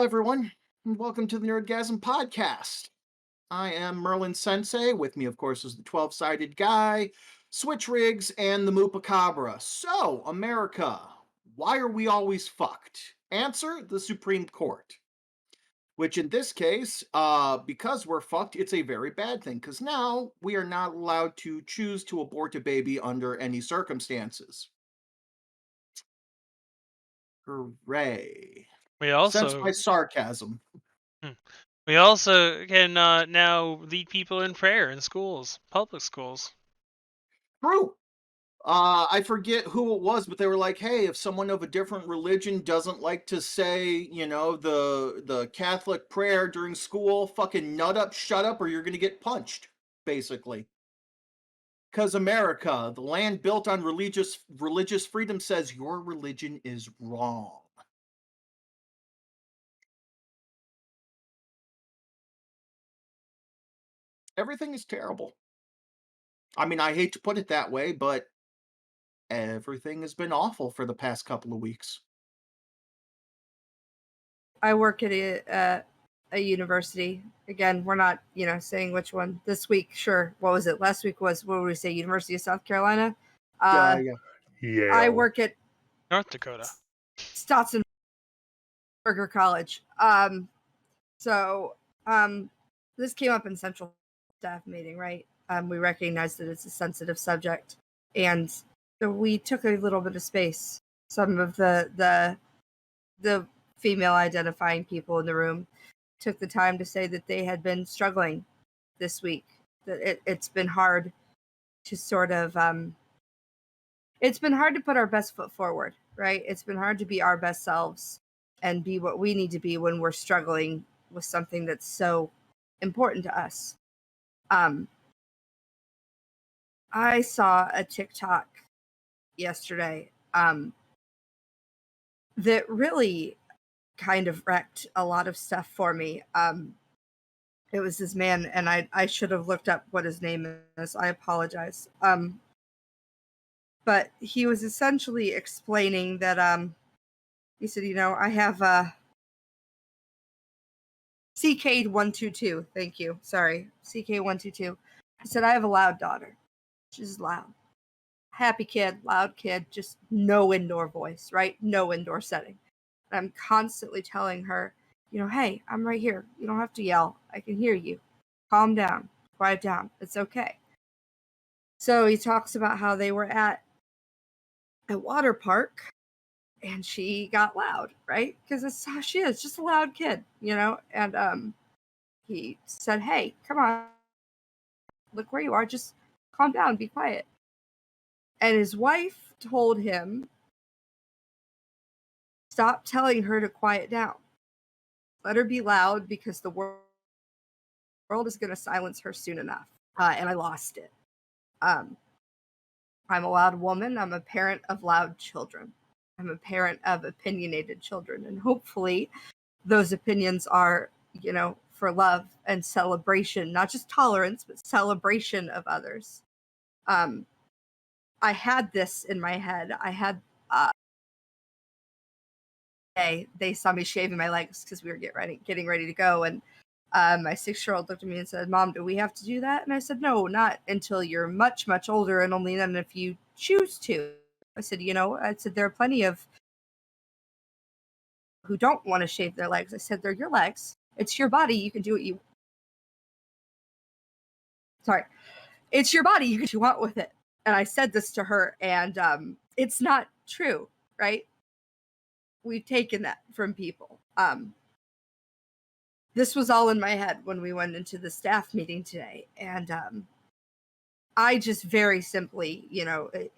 everyone, and welcome to the Nerdgasm Podcast. I am Merlin Sensei. With me, of course, is the 12-sided guy, Switch Rigs, and the Moopacabra. So, America, why are we always fucked? Answer, the Supreme Court. Which in this case, because we're fucked, it's a very bad thing, because now we are not allowed to choose to abort a baby under any circumstances. Hooray. We Sense also my sarcasm. hmm, we also can now lead people in prayer in schools, public schools. True. I forget who it was, but they were like, "Hey, if someone of a different religion doesn't like to say, the Catholic prayer during school, fucking nut up, shut up, or you're gonna get punched." Basically, because America, the land built on religious freedom, says your religion is wrong. Everything is terrible. I mean, I hate to put it that way, but everything has been awful for the past couple of weeks. I work at a university. Again, we're not, saying which one. This week, sure. What was it? Last week was, what would we say, University of South Carolina? Yeah. I work at North Dakota. Stotson Burger College. So this came up in central staff meeting, right? We recognize that it's a sensitive subject, and so we took a little bit of space. Some of the female identifying people in the room took the time to say that they had been struggling this week. That it's been hard to sort of it's been hard to put our best foot forward, right? It's been hard to be our best selves and be what we need to be when we're struggling with something that's so important to us. I saw a TikTok yesterday that really kind of wrecked a lot of stuff for me. It was this man, and I should have looked up what his name is. I apologize. But he was essentially explaining that he said, I have CK122. Thank you. Sorry. CK122. He said, I have a loud daughter. She's loud. Happy kid, loud kid, just no indoor voice, right? No indoor setting. And I'm constantly telling her, hey, I'm right here. You don't have to yell. I can hear you. Calm down. Quiet down. It's okay. So he talks about how they were at a water park and she got loud, right? Because that's how she is, just a loud kid, And he said, hey, come on. Look where you are. Just calm down. Be quiet. And his wife told him, stop telling her to quiet down. Let her be loud because the world is going to silence her soon enough. And I lost it. I'm a loud woman. I'm a parent of loud children. I'm a parent of opinionated children. And hopefully those opinions are, for love and celebration, not just tolerance, but celebration of others. I had this in my head. I had they saw me shaving my legs because we were getting ready to go, and my 6-year-old looked at me and said, Mom, do we have to do that? And I said, no, not until you're much, much older, and only then if you choose to. I said, there are plenty of who don't want to shave their legs. I said, they're your legs. It's your body. You can do what you it's your body. You can do what you want with it. And I said this to her, and it's not true, right? We've taken that from people. This was all in my head when we went into the staff meeting today. And I just very simply,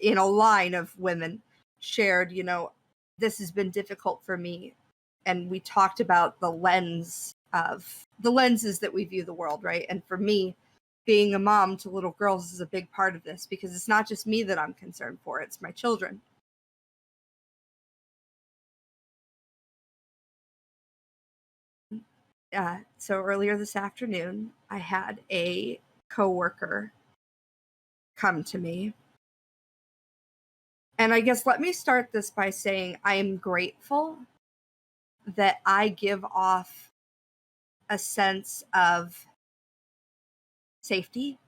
in a line of women, shared, this has been difficult for me. And we talked about the lenses that we view the world, right? And for me, being a mom to little girls is a big part of this, because it's not just me that I'm concerned for, it's my children. So earlier this afternoon, I had a coworker come to me. And I guess let me start this by saying I am grateful that I give off a sense of safety.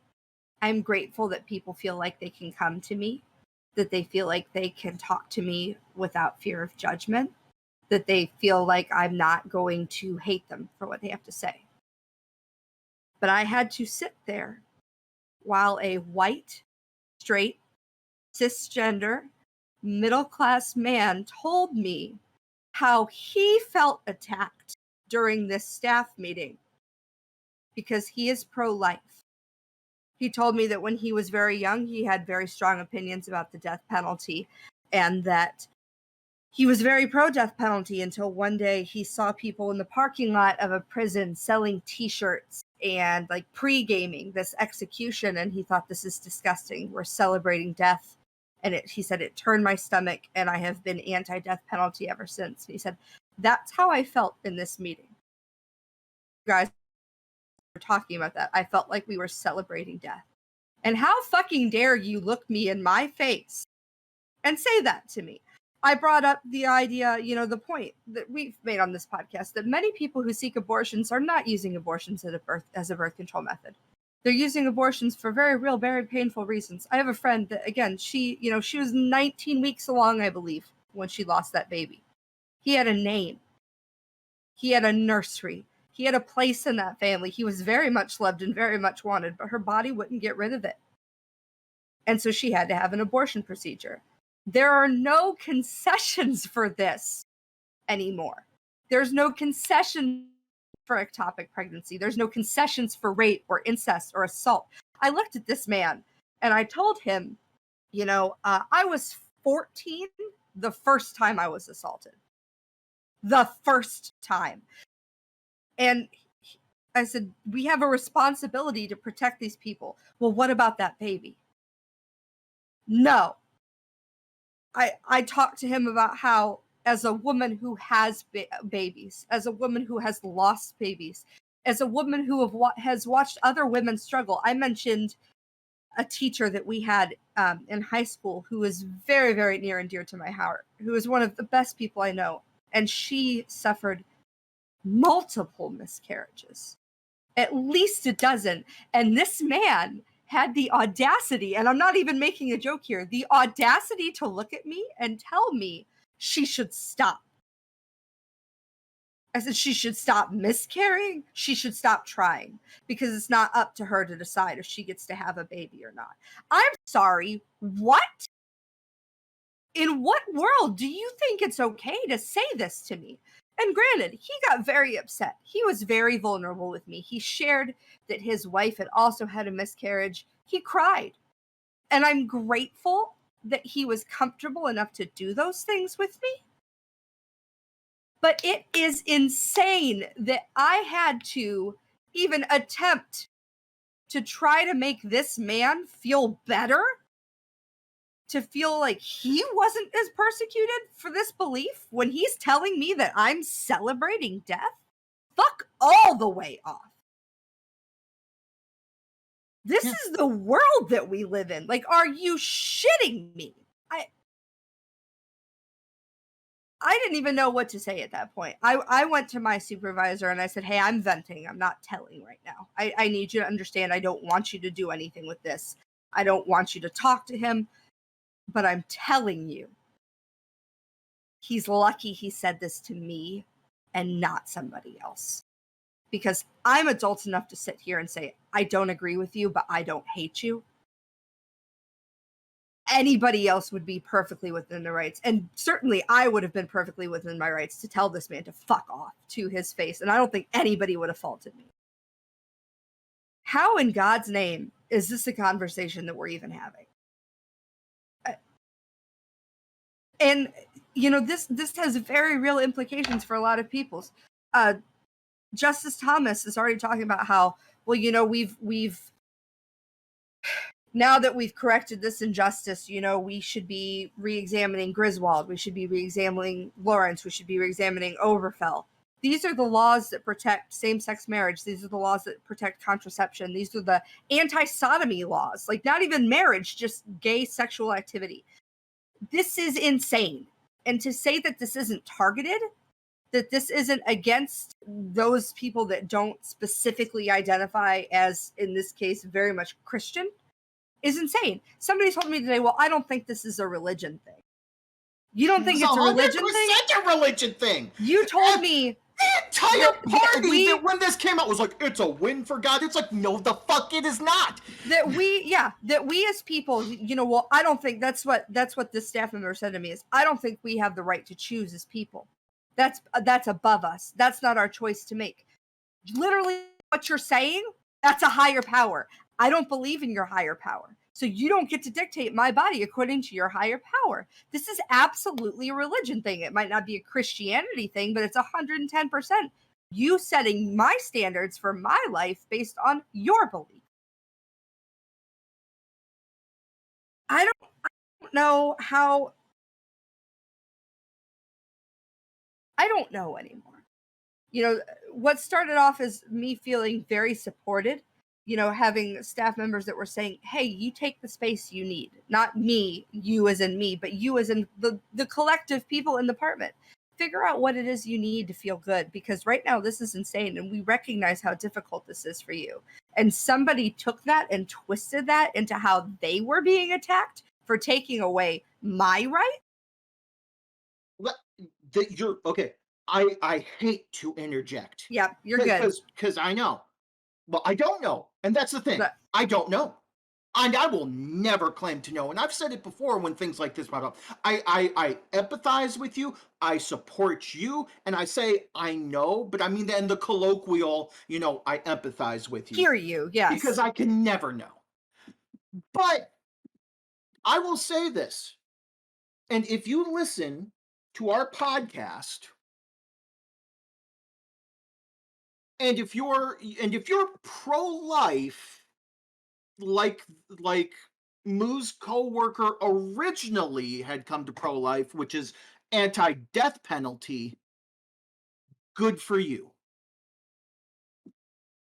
I'm grateful that people feel like they can come to me, that they feel like they can talk to me without fear of judgment, that they feel like I'm not going to hate them for what they have to say. But I had to sit there while a white, straight, cisgender, middle-class man told me how he felt attacked during this staff meeting because he is pro-life. He told me that when he was very young, he had very strong opinions about the death penalty, and that he was very pro-death penalty until one day he saw people in the parking lot of a prison selling t-shirts and like pre-gaming this execution, and he thought, this is disgusting. We're celebrating death. And he said, it turned my stomach, and I have been anti-death penalty ever since. He said, that's how I felt in this meeting. You guys were talking about that. I felt like we were celebrating death. And how fucking dare you look me in my face and say that to me? I brought up the idea, the point that we've made on this podcast, that many people who seek abortions are not using abortions as a birth control method. They're using abortions for very real, very painful reasons. I have a friend that, again, she was 19 weeks along, I believe, when she lost that baby. He had a name. He had a nursery. He had a place in that family. He was very much loved and very much wanted, but her body wouldn't get rid of it. And so she had to have an abortion procedure. There are no concessions for this anymore. There's no concession for ectopic pregnancy. There's no concessions for rape or incest or assault. I looked at this man and I told him, I was 14 the first time I was assaulted. The first time. And I said, we have a responsibility to protect these people. Well, what about that baby? No. I talked to him about how, as a woman who has babies, as a woman who has lost babies, as a woman who has watched other women struggle. I mentioned a teacher that we had in high school who was very, very near and dear to my heart, who is one of the best people I know. And she suffered multiple miscarriages, at least a dozen. And this man had the audacity, and I'm not even making a joke here, the audacity to look at me and tell me she should stop. I said she should stop miscarrying. She should stop trying, because it's not up to her to decide if she gets to have a baby or not. I'm sorry, what? In what world do you think it's okay to say this to me? And granted, he got very upset. He was very vulnerable with me. He shared that his wife had also had a miscarriage. He cried. And I'm grateful that he was comfortable enough to do those things with me. But it is insane that I had to even attempt to try to make this man feel better, to feel like he wasn't as persecuted for this belief when he's telling me that I'm celebrating death. Fuck all the way off. This is the world that we live in. Like, are you shitting me? I didn't even know what to say at that point. I went to my supervisor and I said, hey, I'm venting. I'm not telling right now. I need you to understand, I don't want you to do anything with this. I don't want you to talk to him. But I'm telling you, he's lucky he said this to me and not somebody else. Because I'm adult enough to sit here and say, I don't agree with you, but I don't hate you. Anybody else would be perfectly within their rights. And certainly I would have been perfectly within my rights to tell this man to fuck off to his face. And I don't think anybody would have faulted me. How in God's name is this a conversation that we're even having? And, this has very real implications for a lot of people. Justice Thomas is already talking about how, well, we've now that we've corrected this injustice, we should be re-examining Griswold. We should be re-examining Lawrence. We should be re-examining Oberfell. These are the laws that protect same-sex marriage. These are the laws that protect contraception. These are the anti-sodomy laws. Like, not even marriage, just gay sexual activity. This is insane. And to say that this isn't targeted that this isn't against those people that don't specifically identify as, in this case, very much Christian, is insane. Somebody told me today, well, I don't think this is a religion thing. You don't think it's a religion thing? It's a religion thing. You told me the entire party that when this came out was like, it's a win for God. It's like, no, the fuck it is not. That we as people, well, I don't think that's what this staff member said to me is, I don't think we have the right to choose as people. That's above us. That's not our choice to make. Literally what you're saying, that's a higher power. I don't believe in your higher power. So you don't get to dictate my body according to your higher power. This is absolutely a religion thing. It might not be a Christianity thing, but it's 110% you setting my standards for my life based on your belief. I don't know how. I don't know anymore. What started off as me feeling very supported, having staff members that were saying, hey, you take the space you need. Not me, you as in me, but you as in the collective people in the department. Figure out what it is you need to feel good, because right now this is insane and we recognize how difficult this is for you. And somebody took that and twisted that into how they were being attacked for taking away my right. You're okay. I hate to interject. Yeah, you're good. Because I know. Well, I don't know. And that's the thing. But I don't know. And I will never claim to know. And I've said it before when things like this pop up. I empathize with you. I support you. And I say, I know. But I mean, then the colloquial, I empathize with you. Hear you, yes. Because I can never know. But I will say this. And if you listen to our podcast, and if you're pro-life, like Moo's co-worker originally had come to pro-life, which is anti-death penalty, good for you.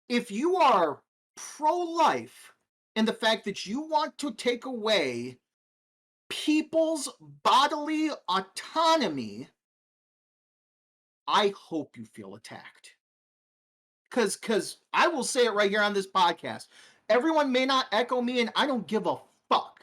If you are pro-life in the fact that you want to take away people's bodily autonomy, I hope you feel attacked. Because I will say it right here on this podcast. Everyone may not echo me, and I don't give a fuck.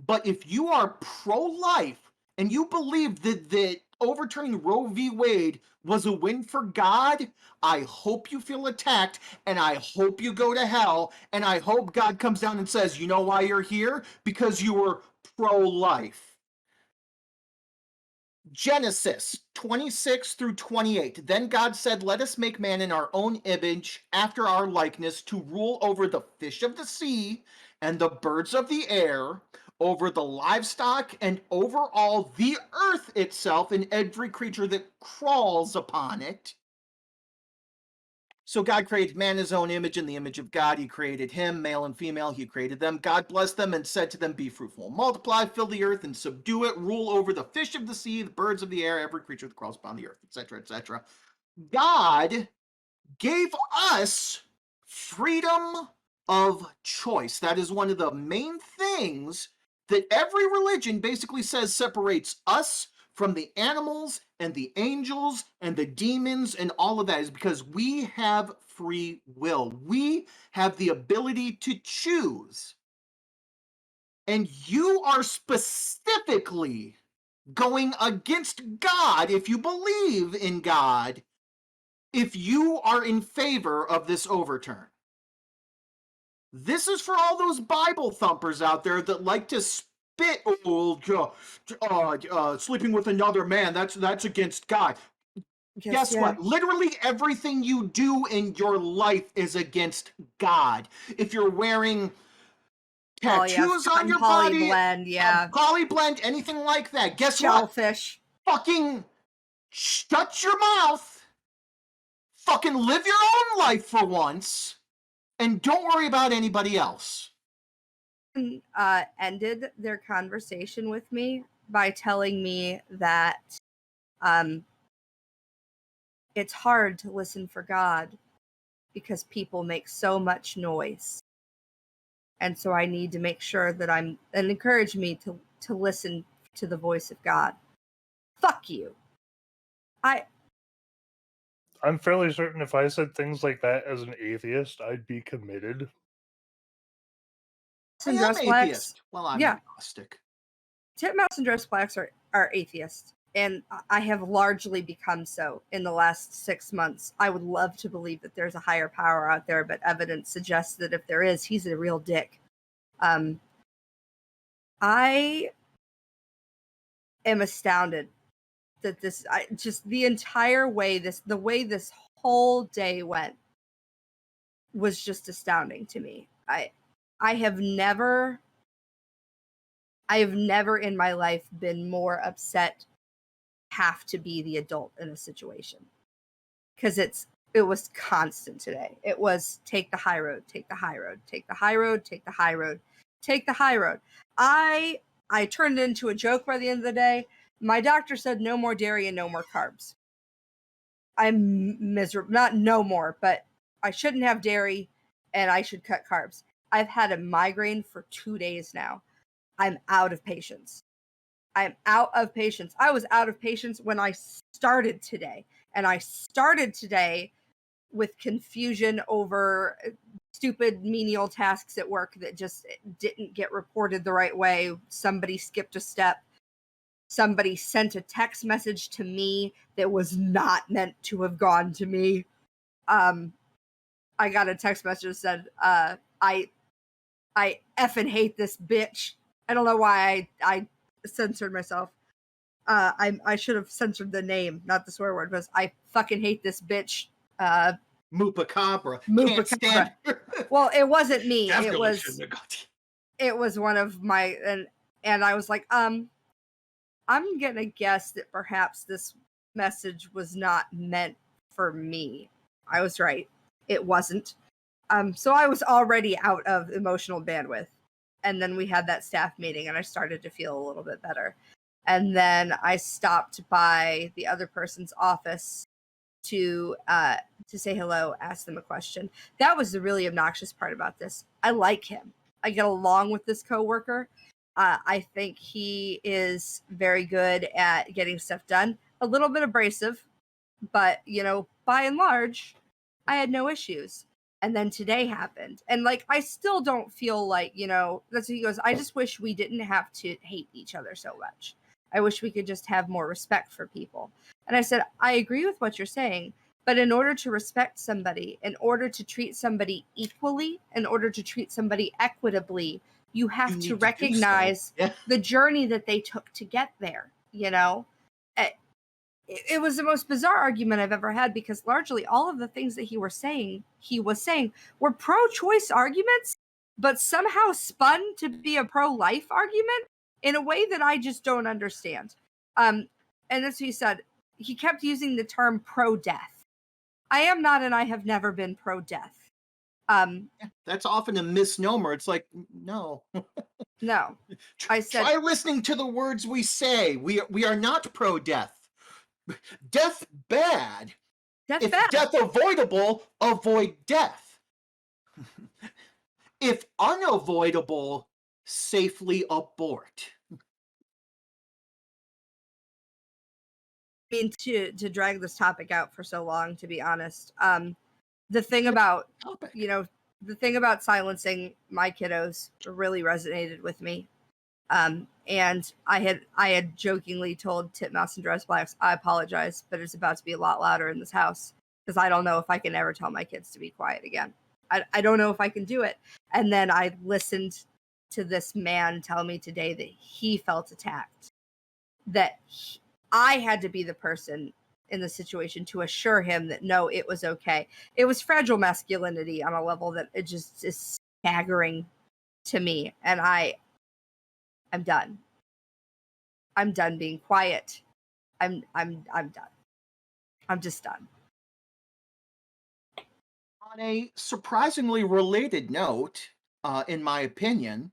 But if you are pro-life and you believe that overturning Roe v. Wade was a win for God, I hope you feel attacked, and I hope you go to hell, and I hope God comes down and says, you know why you're here? Because you were pro-life. Genesis 26 through 28. Then God said, let us make man in our own image, after our likeness, to rule over the fish of the sea and the birds of the air, over the livestock, and over all the earth itself, and every creature that crawls upon it. So God created man in his own image. In the image of God, he created him, male and female, he created them. God blessed them and said to them, be fruitful, multiply, fill the earth, and subdue it, rule over the fish of the sea, the birds of the air, every creature that crawls upon the earth, etc., etc. God gave us freedom of choice. That is one of the main things that every religion basically says separates us from the animals and the angels and the demons and all of that, is because we have free will. We have the ability to choose. And you are specifically going against God, if you believe in God, if you are in favor of this overturn. This is for all those Bible thumpers out there that like to spit, sleeping with another man, that's against God. Guess what? Literally everything you do in your life is against God. If you're wearing tattoos on your body, polyblend, anything like that, guess Shellfish. what? Fucking shut your mouth. Fucking live your own life for once. And don't worry about anybody else. Ended their conversation with me by telling me that it's hard to listen for God because people make so much noise. And so I need to make sure that and encourage me to listen to the voice of God. Fuck you. I'm fairly certain if I said things like that as an atheist, I'd be committed. I And am dress blacks, atheist. Well, I'm yeah, agnostic. titmouse and dress blacks are atheists, and I have largely become so in the last 6 months. I would love to believe that there's a higher power out there, but evidence suggests that if there is, he's a real dick. I am astounded that just the entire way the way this whole day went was just astounding to me. I have never in my life been more upset have to be the adult in a situation, because it was constant today. It was take the high road, take the high road, take the high road, take the high road, take the high road. I turned it into a joke by the end of the day. My doctor said no more dairy and no more carbs. I'm miserable. Not no more, but I shouldn't have dairy and I should cut carbs. I've had a migraine for 2 days now. I'm out of patience. I'm out of patience. I was out of patience when I started today. And I started today with confusion over stupid menial tasks at work that just didn't get reported the right way. Somebody skipped a step. Somebody sent a text message to me that was not meant to have gone to me. I got a text message that said, I effing hate this bitch. I don't know why I censored myself. I should have censored the name, not the swear word, because I fucking hate this bitch. Moopacabra. Moopacabra. Can't stand her. Well, it wasn't me. Definitely shouldn't have got it. It was one of my, and I was like, I'm gonna guess that perhaps this message was not meant for me. I was right. It wasn't. So I was already out of emotional bandwidth. And then we had that staff meeting and I started to feel a little bit better. And then I stopped by the other person's office to say hello, ask them a question. That was the really obnoxious part about this. I like him. I get along with this coworker. I think he is very good at getting stuff done. A little bit abrasive, but by and large, I had no issues. And then today happened, and I still don't feel like that's what he goes. I just wish we didn't have to hate each other so much. I wish we could just have more respect for people. And I said, I agree with what you're saying, but in order to respect somebody, in order to treat somebody equally, in order to treat somebody equitably, you have to recognize the journey that they took to get there. It was the most bizarre argument I've ever had, because largely all of the things that he was saying were pro-choice arguments, but somehow spun to be a pro-life argument in a way that I just don't understand. And that's what he said. He kept using the term pro-death. I am not, and I have never been pro-death. That's often a misnomer. It's like, no. No. I said, try listening to the words we say. We are not pro-death. Death bad. If death avoidable, avoid death. If unavoidable, safely abort. I mean, to drag this topic out for so long, to be honest. The thing about silencing my kiddos really resonated with me. And I had jokingly told Titmouse and Dress Blacks, I apologize, but it's about to be a lot louder in this house, because I don't know if I can ever tell my kids to be quiet again. I don't know if I can do it. And then I listened to this man tell me today that he felt attacked, that I had to be the person in the situation to assure him that no, it was okay. It was fragile masculinity on a level that it just is staggering to me. And I'm done. I'm done being quiet. I'm done. I'm just done. On a surprisingly related note, in my opinion,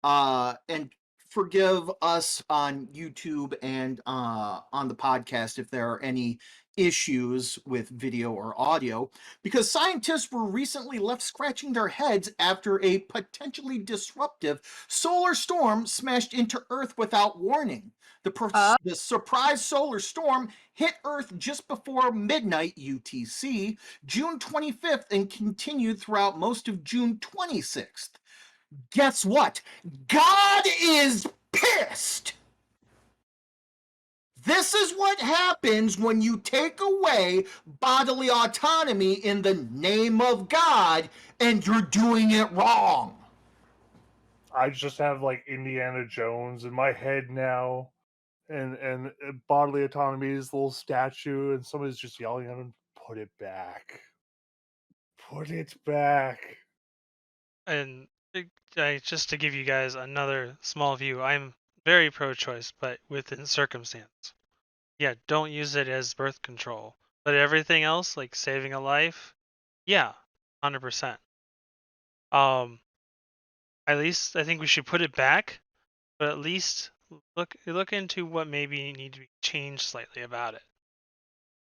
and forgive us on YouTube and on the podcast if there are any issues with video or audio because scientists were recently left scratching their heads after a potentially disruptive solar storm smashed into Earth without warning. The surprise solar storm hit Earth just before midnight UTC, June 25th, and continued throughout most of June 26th. Guess what? God is pissed! This is what happens when you take away bodily autonomy in the name of God and you're doing it wrong. I just have like Indiana Jones in my head now, and bodily autonomy is a little statue, and somebody's just yelling at him, "Put it back, put it back." And just to give you guys another small view, I'm very pro-choice, but within circumstance. Yeah, don't use it as birth control. But everything else, like saving a life, yeah, 100%. At least I think we should put it back, but at least look into what maybe need to be changed slightly about it,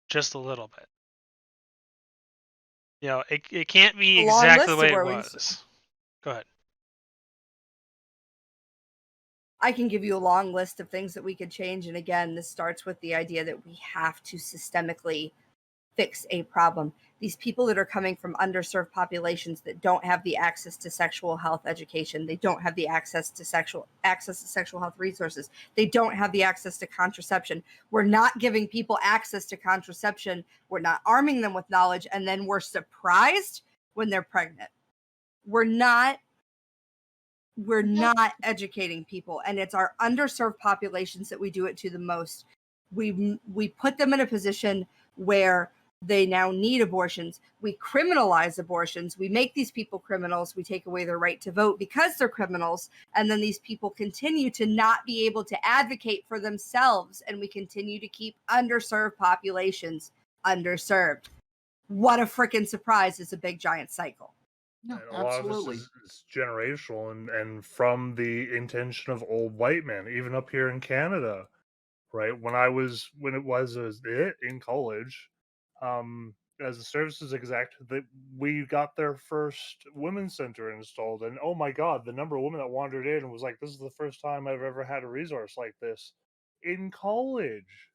just a little bit. It can't be A long exactly the list of way it where was. Go ahead. I can give you a long list of things that we could change. And again, this starts with the idea that we have to systemically fix a problem. These people that are coming from underserved populations that don't have the access to sexual health education, they don't have the access to sexual health resources, they don't have the access to contraception. We're not giving people access to contraception. We're not arming them with knowledge, and then we're surprised when they're pregnant. We're not educating people, and it's our underserved populations that we do it to the most. We put them in a position where they now need abortions. We criminalize abortions. We make these people criminals. We take away their right to vote because they're criminals, and then these people continue to not be able to advocate for themselves, and we continue to keep underserved populations underserved. What a freaking surprise. It's a big giant cycle. No, And a lot of this absolutely. is generational, and from the intention of old white men, even up here in Canada, right? When it was in college, as a services exec, that we got their first women's center installed, and oh my god, the number of women that wandered in and was like, "This is the first time I've ever had a resource like this in college."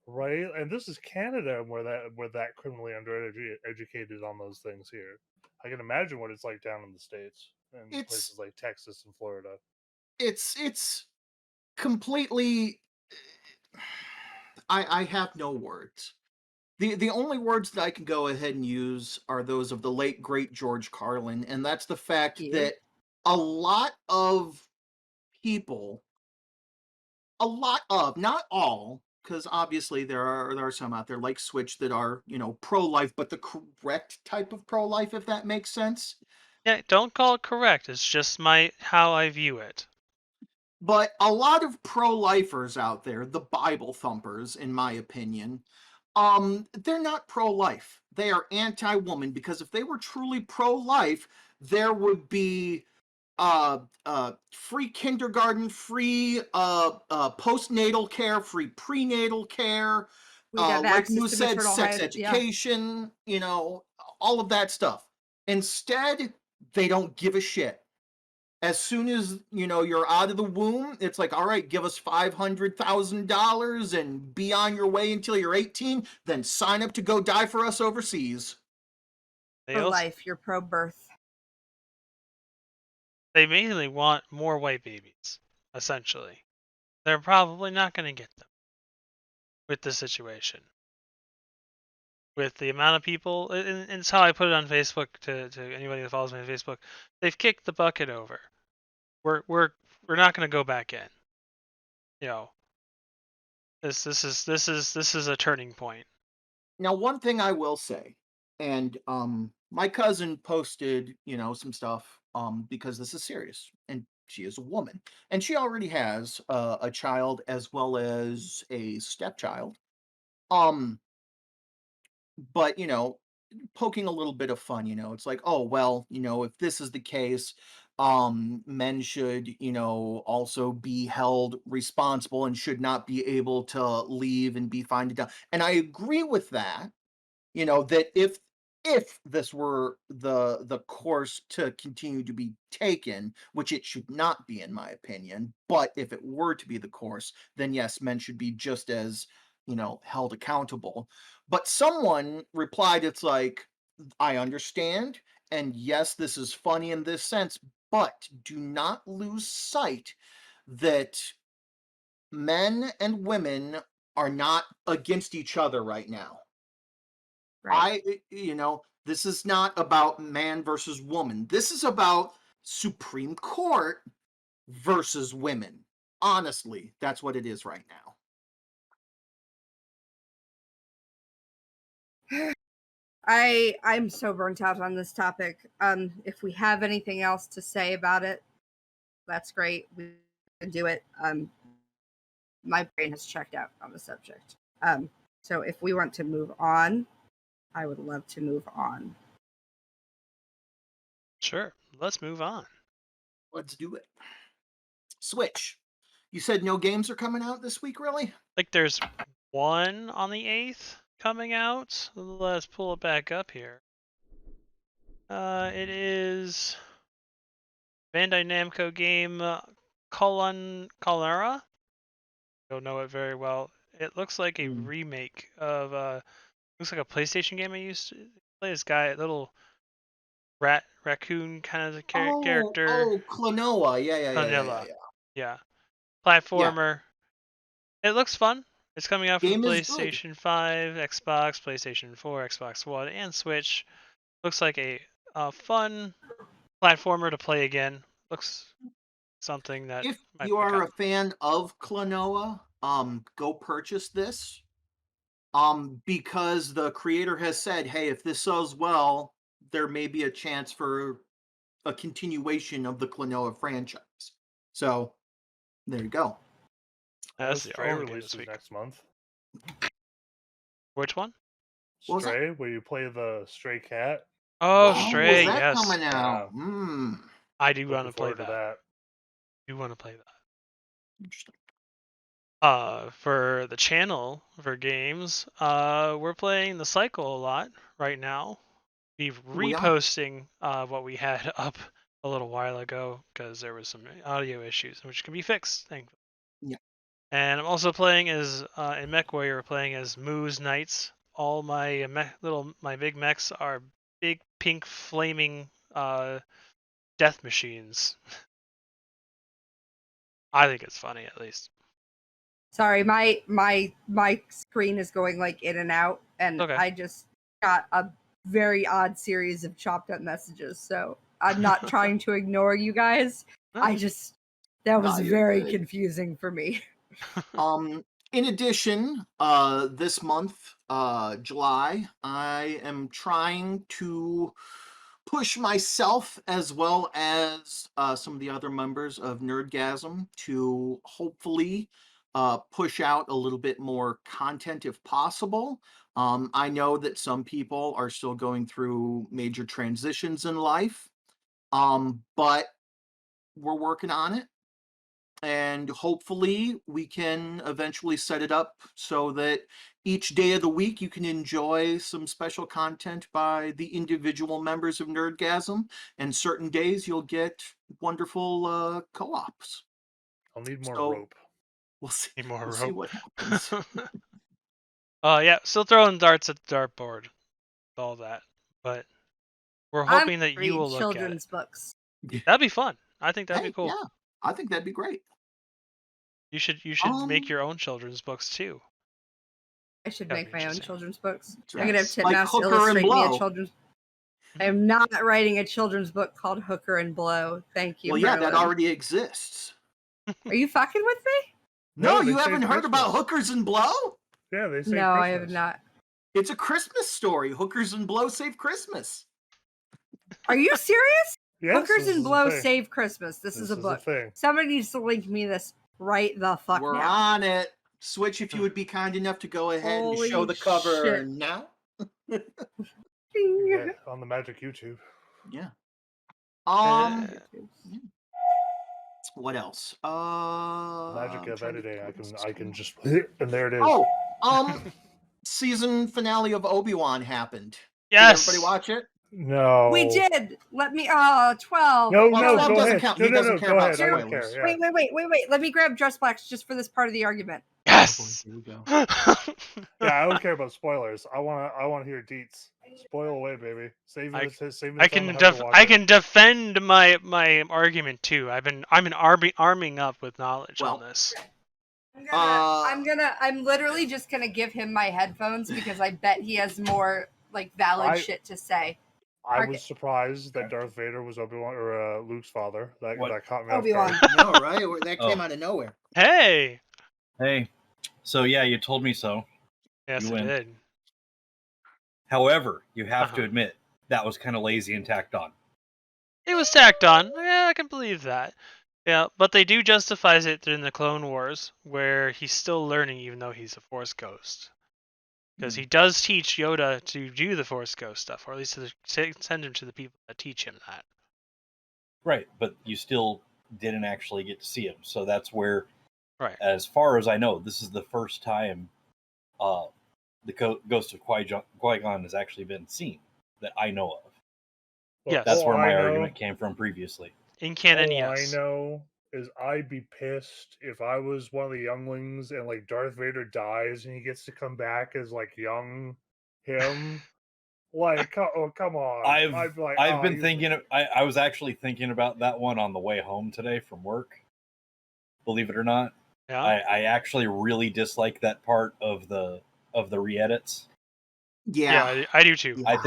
Right, and this is Canada, where that criminally educated on those things here. I can imagine what it's like down in the states and It's places like Texas and Florida. it's completely I have no words. The only words that I can go ahead and use are those of the late great George Carlin, and that's the fact You? that a lot of people, not all, because obviously there are some out there like Switch that are, pro-life, but the correct type of pro-life, if that makes sense. Yeah, don't call it correct. It's just how I view it. But a lot of pro-lifers out there, the Bible thumpers, in my opinion, they're not pro-life. They are anti-woman because if they were truly pro-life, there would be free kindergarten, free postnatal care, free prenatal care, We'd have like access Moo to said, maternal sex health. Yeah. education, all of that stuff. Instead, they don't give a shit. As soon as you're out of the womb, it's like, all right, give us $500,000 and be on your way until you're 18. Then sign up to go die for us overseas. They Pro also life, you're pro birth. they mainly want more white babies. Essentially, they're probably not going to get them with this situation. With the amount of people, and it's how I put it on Facebook to anybody that follows me on Facebook. They've kicked the bucket over. We're not going to go back in. You know, this is a turning point. Now, one thing I will say, and my cousin posted, some stuff, because this is serious, and she is a woman, and she already has a child as well as a stepchild. Um, but poking a little bit of fun, it's like, oh well, if this is the case, men should, also be held responsible and should not be able to leave and be fined and down. And I agree with that, that if this were the course to continue to be taken, which it should not be in my opinion, but if it were to be the course, then yes, men should be just as, held accountable. But someone replied, it's like, I understand, and yes, this is funny in this sense, but do not lose sight that men and women are not against each other right now. Right. This is not about man versus woman. This is about Supreme Court versus women. Honestly, that's what it is right now. I'm so burnt out on this topic. If we have anything else to say about it, that's great. We can do it. My brain has checked out on the subject. So if we want to move on, I would love to move on. Sure, let's move on. Let's do it. Switch. You said no games are coming out this week, really? Like there's one on the 8th coming out. Let's pull it back up here. It is Bandai Namco game Colera. Don't know it very well. It looks like a remake of looks like a PlayStation game I used to play. This guy, little raccoon kind of character. Klonoa. Yeah. Vanilla. Yeah. Yeah. Platformer. It looks fun. It's coming out for the Game is good. PlayStation 5, Xbox, PlayStation 4, Xbox One, and Switch. Looks like a fun platformer to play again. Looks something that If might you pick are up. a fan of Klonoa, go purchase this. Because the creator has said, hey, if this sells well, there may be a chance for a continuation of the Klonoa franchise. So there you go. That's The the Stray only game this releases week. next month. Which one? What was that? Stray, where you play the stray cat. Oh, Oh, Stray, is that yes. coming out? I do want Looking to play forward to that. Do want to play that. Interesting. For the channel for games, we're playing the cycle a lot right now. We're We are. reposting what we had up a little while ago because there was some audio issues which can be fixed, thankfully. Yeah. And I'm also playing as in Mech Warrior, we're playing as Moo's Knights. All my my big mechs are big pink flaming death machines. I think it's funny, at least. Sorry, my screen is going like in and out, and Okay. I just got a very odd series of chopped up messages. So I'm not trying to ignore you guys. I just that was you're very good. confusing for me. In addition, this month, July, I am trying to push myself as well as some of the other members of Nerdgasm to hopefully push out a little bit more content if possible. I know that some people are still going through major transitions in life, but we're working on it. And hopefully we can eventually set it up so that each day of the week you can enjoy some special content by the individual members of Nerdgasm, and certain days you'll get wonderful co-ops. I'll need more So rope. we'll see. Need more We'll rope. see what happens. Yeah, still throwing darts at the dartboard, all that, but we're I'm hoping that you read will look at it. children's books. That'd be fun. I think that'd Hey, be cool. yeah, I think that'd be great. You should make your own children's books too. I should That'd make be my own interesting. children's books. That's I'm right. gonna have Like Titmouse Hooker and illustrate me a Blow. children's. I am not writing a children's book called Hooker and Blow. Thank you. Well, yeah, that Merlin. already exists. Are you fucking with me? No, they you say haven't heard about Christmas. Hookers and Blow? Yeah, they say No, Christmas. I have not. It's a Christmas story. Hookers and Blow save Christmas. Are you serious? Yes, Hookers this and is a Blow thing. Save Christmas. This is a book. Thing. Somebody needs to link me this right the fuck We're now. on it. Switch, if you would be kind enough to go ahead and show Holy the cover shit. now. Yeah, on the Magic YouTube. Yeah. Uh, What else? Magic I'm of trying to editing. think I what else can going just and there it is. on. Season finale of Obi Wan happened. Did everybody yes. watch it? No. We did. Let me. 12. No, Well, no, 12 go doesn't ahead. count. No, He no, doesn't no, care go about ahead. I don't spoilers. care. Yeah. Wait. Let me grab Dress Blacks just for this part of the argument. Yes. Here we go. Yeah, I don't care about spoilers. I want to hear deets. Spoil away, baby. Save me the I time can to have to watch I it. can defend my argument too. I'm arming up with knowledge on Well, this. I'm literally just gonna give him my headphones because I bet he has more like valid shit to say. I was surprised that Darth Vader was Obi Wan or Luke's father. That caught me off Obi Wan. guard. No, right? That came out of nowhere. Hey. Hey, so yeah, you told me so. Yes, You it win. did. However, you have to Uh-huh. admit that was kind of lazy and tacked on. It was tacked on. Yeah, I can believe that. Yeah, but they do justify it in the Clone Wars, where he's still learning even though he's a Force Ghost. Because he does teach Yoda to do the Force Ghost stuff, or at least to send him to the people that teach him that. Right, but you still didn't actually get to see him. So that's where, Right. as far as I know, this is the first time the ghost of Qui-Gon has actually been seen that I know of. Yes. That's All where my I know- argument came from previously. In canon, All yes. I know is I'd be pissed if I was one of the younglings and like Darth Vader dies and he gets to come back as like young him. Like, oh come on! I'd be like, I've been thinking. I was actually thinking about that one on the way home today from work. Believe it or not, Yeah. I actually really dislike that part of the re-edits. Yeah, I do too. Yeah.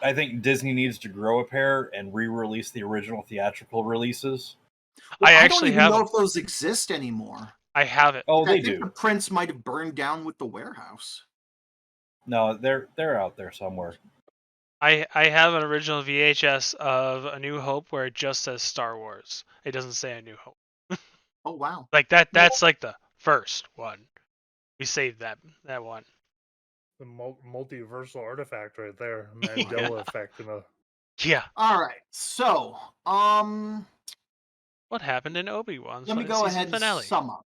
I think Disney needs to grow a pair and re-release the original theatrical releases. Well, I don't actually even have know it. if those exist anymore. I have it. Oh, I they think do. the prints might have burned down with the warehouse. No, they're out there somewhere. I have an original VHS of A New Hope where it just says Star Wars. It doesn't say A New Hope. Oh wow! Like that's like the first one. We saved that one. the multiversal artifact right there, Mandela effect. Yeah. All right, so What happened in Obi-Wan's let me go season ahead and finale? sum up.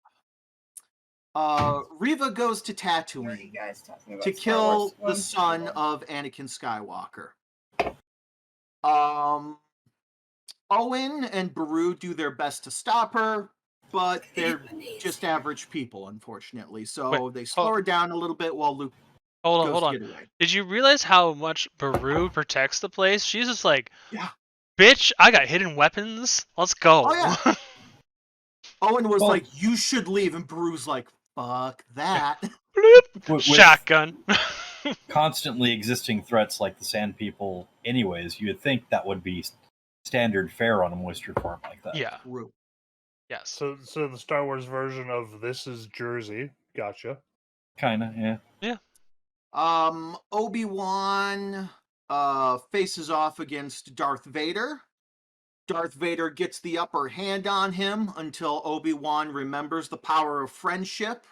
Riva goes to Tatooine to Star kill Wars. the One, son one. of Anakin Skywalker. Owen and Beru do their best to stop her, but they're just average people, unfortunately. So Wait, they slow her down a little bit while Luke goes hold to on. get away. Did you realize how much Beru protects the place? She's just like, Yeah. bitch, I got hidden weapons. Let's go. Oh, yeah. Owen was Well- like, you should leave, and Beru's like, fuck that. Bloop. With Shotgun. constantly existing threats like the Sand People, anyways, you would think that would be standard fare on a moisture farm like that. Yeah. True. Yes. So the Star Wars version of this is Jersey. Gotcha. Kinda, yeah. Obi-Wan faces off against Darth Vader. Darth Vader gets the upper hand on him until Obi-Wan remembers the power of friendship,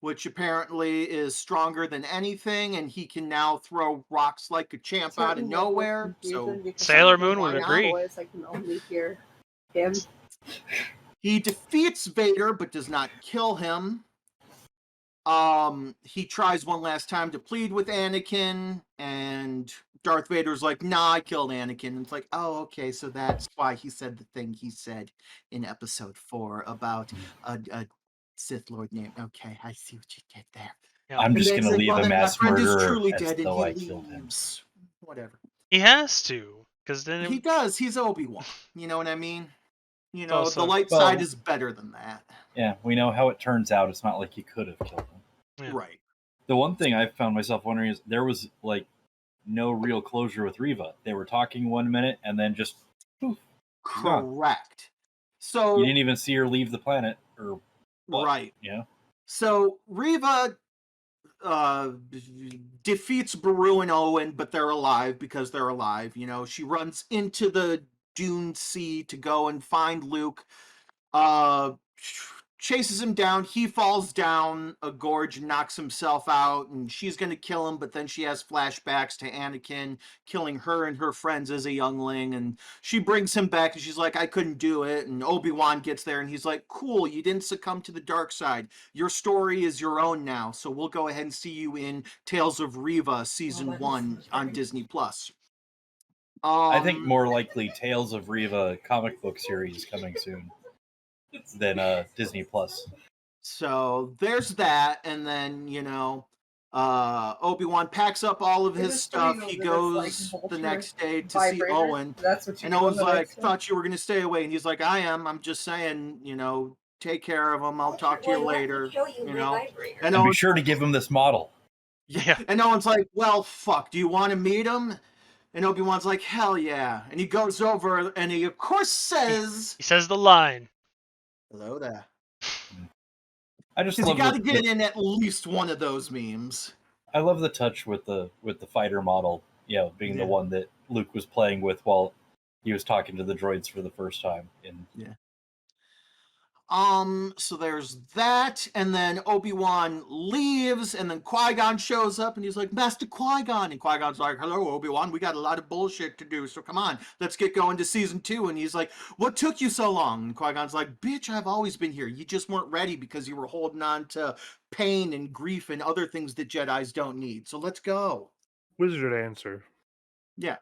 which apparently is stronger than anything, and he can now throw rocks like a champ out of nowhere. So Sailor Moon would agree. Voice, I can only hear him. he defeats Vader, but does not kill him. He tries one last time to plead with Anakin, and Darth Vader's like, nah, I killed Anakin. And it's like, oh, okay, so that's why he said the thing he said in episode 4 about a Sith Lord named. Okay, I see what you did there. Yeah. I'm just going to leave a my mass friend is murderer truly as dead, and though he I killed him. leaves. Whatever. He has to, because then He does. He's Obi-Wan. You know what I mean? You know, also- the light side is better than that. Yeah, we know how it turns out. It's not like he could have killed him. Yeah. Right. The one thing I found myself wondering is there was like no real closure with Riva. They were talking 1 minute and then just poof, gone. Correct. So You didn't even see her leave the planet or what, right. you know? So Riva defeats Beru and Owen, but they're alive because they're alive. You know, she runs into the Dune Sea to go and find Luke. chases him down. He falls down a gorge and knocks himself out, and she's going to kill him, but then she has flashbacks to Anakin killing her and her friends as a youngling, and she brings him back, and she's like, I couldn't do it, and Obi-Wan gets there, and he's like, cool, you didn't succumb to the dark side. Your story is your own now, so we'll go ahead and see you in Tales of Reva Season 1 on Disney+. I think more likely Tales of Reva comic book series coming soon than Disney Plus. So there's that, and then Obi-Wan packs up all of his stuff. He goes the next day to see Owen, and Owen's like, "Thought you were gonna stay away," and he's like, "I am. I'm just saying, take care of him. I'll talk to you later." And be sure to give him this model. Yeah. And Owen's like, "Well, fuck. Do you want to meet him?" And Obi-Wan's like, "Hell yeah!" And he goes over, and he of course says, He says the line. "Hello there." I just Because you love got to get in at least one of those memes. I love the touch with the fighter model, being the one that Luke was playing with while he was talking to the droids for the first time. So there's that, and then Obi-Wan leaves, and then Qui-Gon shows up, and he's like, Master Qui-Gon, and Qui-Gon's like, hello, Obi-Wan, we got a lot of bullshit to do, so come on, let's get going to Season 2, and he's like, what took you so long? And Qui-Gon's like, bitch, I've always been here, you just weren't ready because you were holding on to pain and grief and other things that Jedis don't need, so let's go. Wizard answer. Yeah.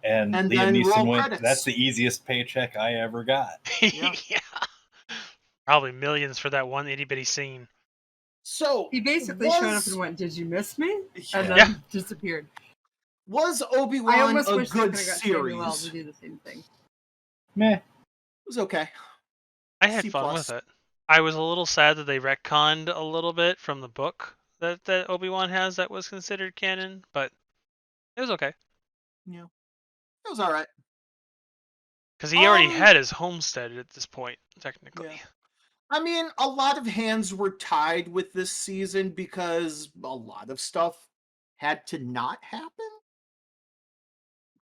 And Liam then Neeson roll went, credits. that's the easiest paycheck I ever got. Yeah. Probably millions for that one itty-bitty scene. So he basically showed up and went, did you miss me? And then Yeah. disappeared. Was I Obi-Wan almost a wish they good could have got Samuel series? to do the same thing. Meh. It was okay. I had C+. fun with it. I was a little sad that they retconned a little bit from the book that Obi-Wan has that was considered canon, but it was okay. Yeah. It was all right. Because he already had his homestead at this point, technically. Yeah. I mean, a lot of hands were tied with this season because a lot of stuff had to not happen.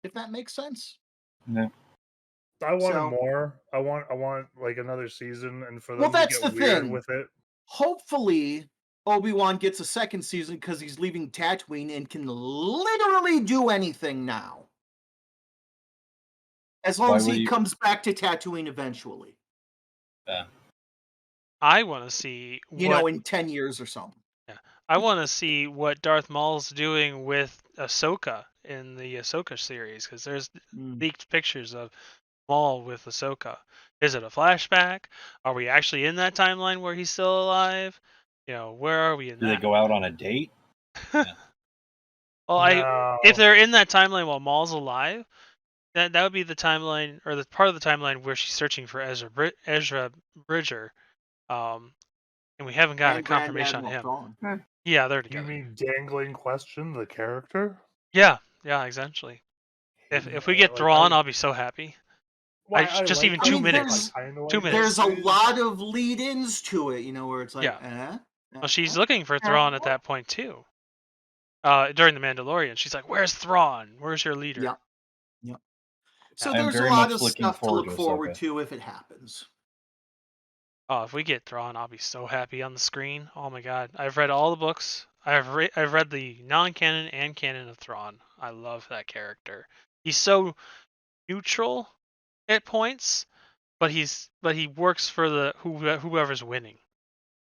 If that makes sense. No. I wanted more. I want like another season, and for them Well, to that's get the weird thing. with it. Hopefully, Obi-Wan gets a second season because he's leaving Tatooine and can literally do anything now. As long as he comes back to Tatooine eventually. Yeah. I want to see in 10 years or something. Yeah. I want to see what Darth Maul's doing with Ahsoka in the Ahsoka series, because there's leaked pictures of Maul with Ahsoka. Is it a flashback? Are we actually in that timeline where he's still alive? Where are we in that? Do they go out on a date? Well, if they're in that timeline while Maul's alive, that would be the timeline, or the part of the timeline where she's searching for Ezra Bridger, and we haven't gotten a confirmation on him. Yeah, they're together. You mean Dangling Question, the character? Yeah, essentially. If we get Thrawn, I'll be so happy. Just even 2 minutes. 2 minutes. There's a lot of lead-ins to it, where it's like, Well, she's looking for Thrawn at that point too. During the Mandalorian, she's like, "Where's Thrawn? Where's your leader?" Yep. So there's a lot of stuff to look forward to if it happens. Oh, if we get Thrawn, I'll be so happy on the screen. Oh my god, I've read all the books. I've read the non-canon and canon of Thrawn. I love that character. He's so neutral at points, but he works for the whoever's winning.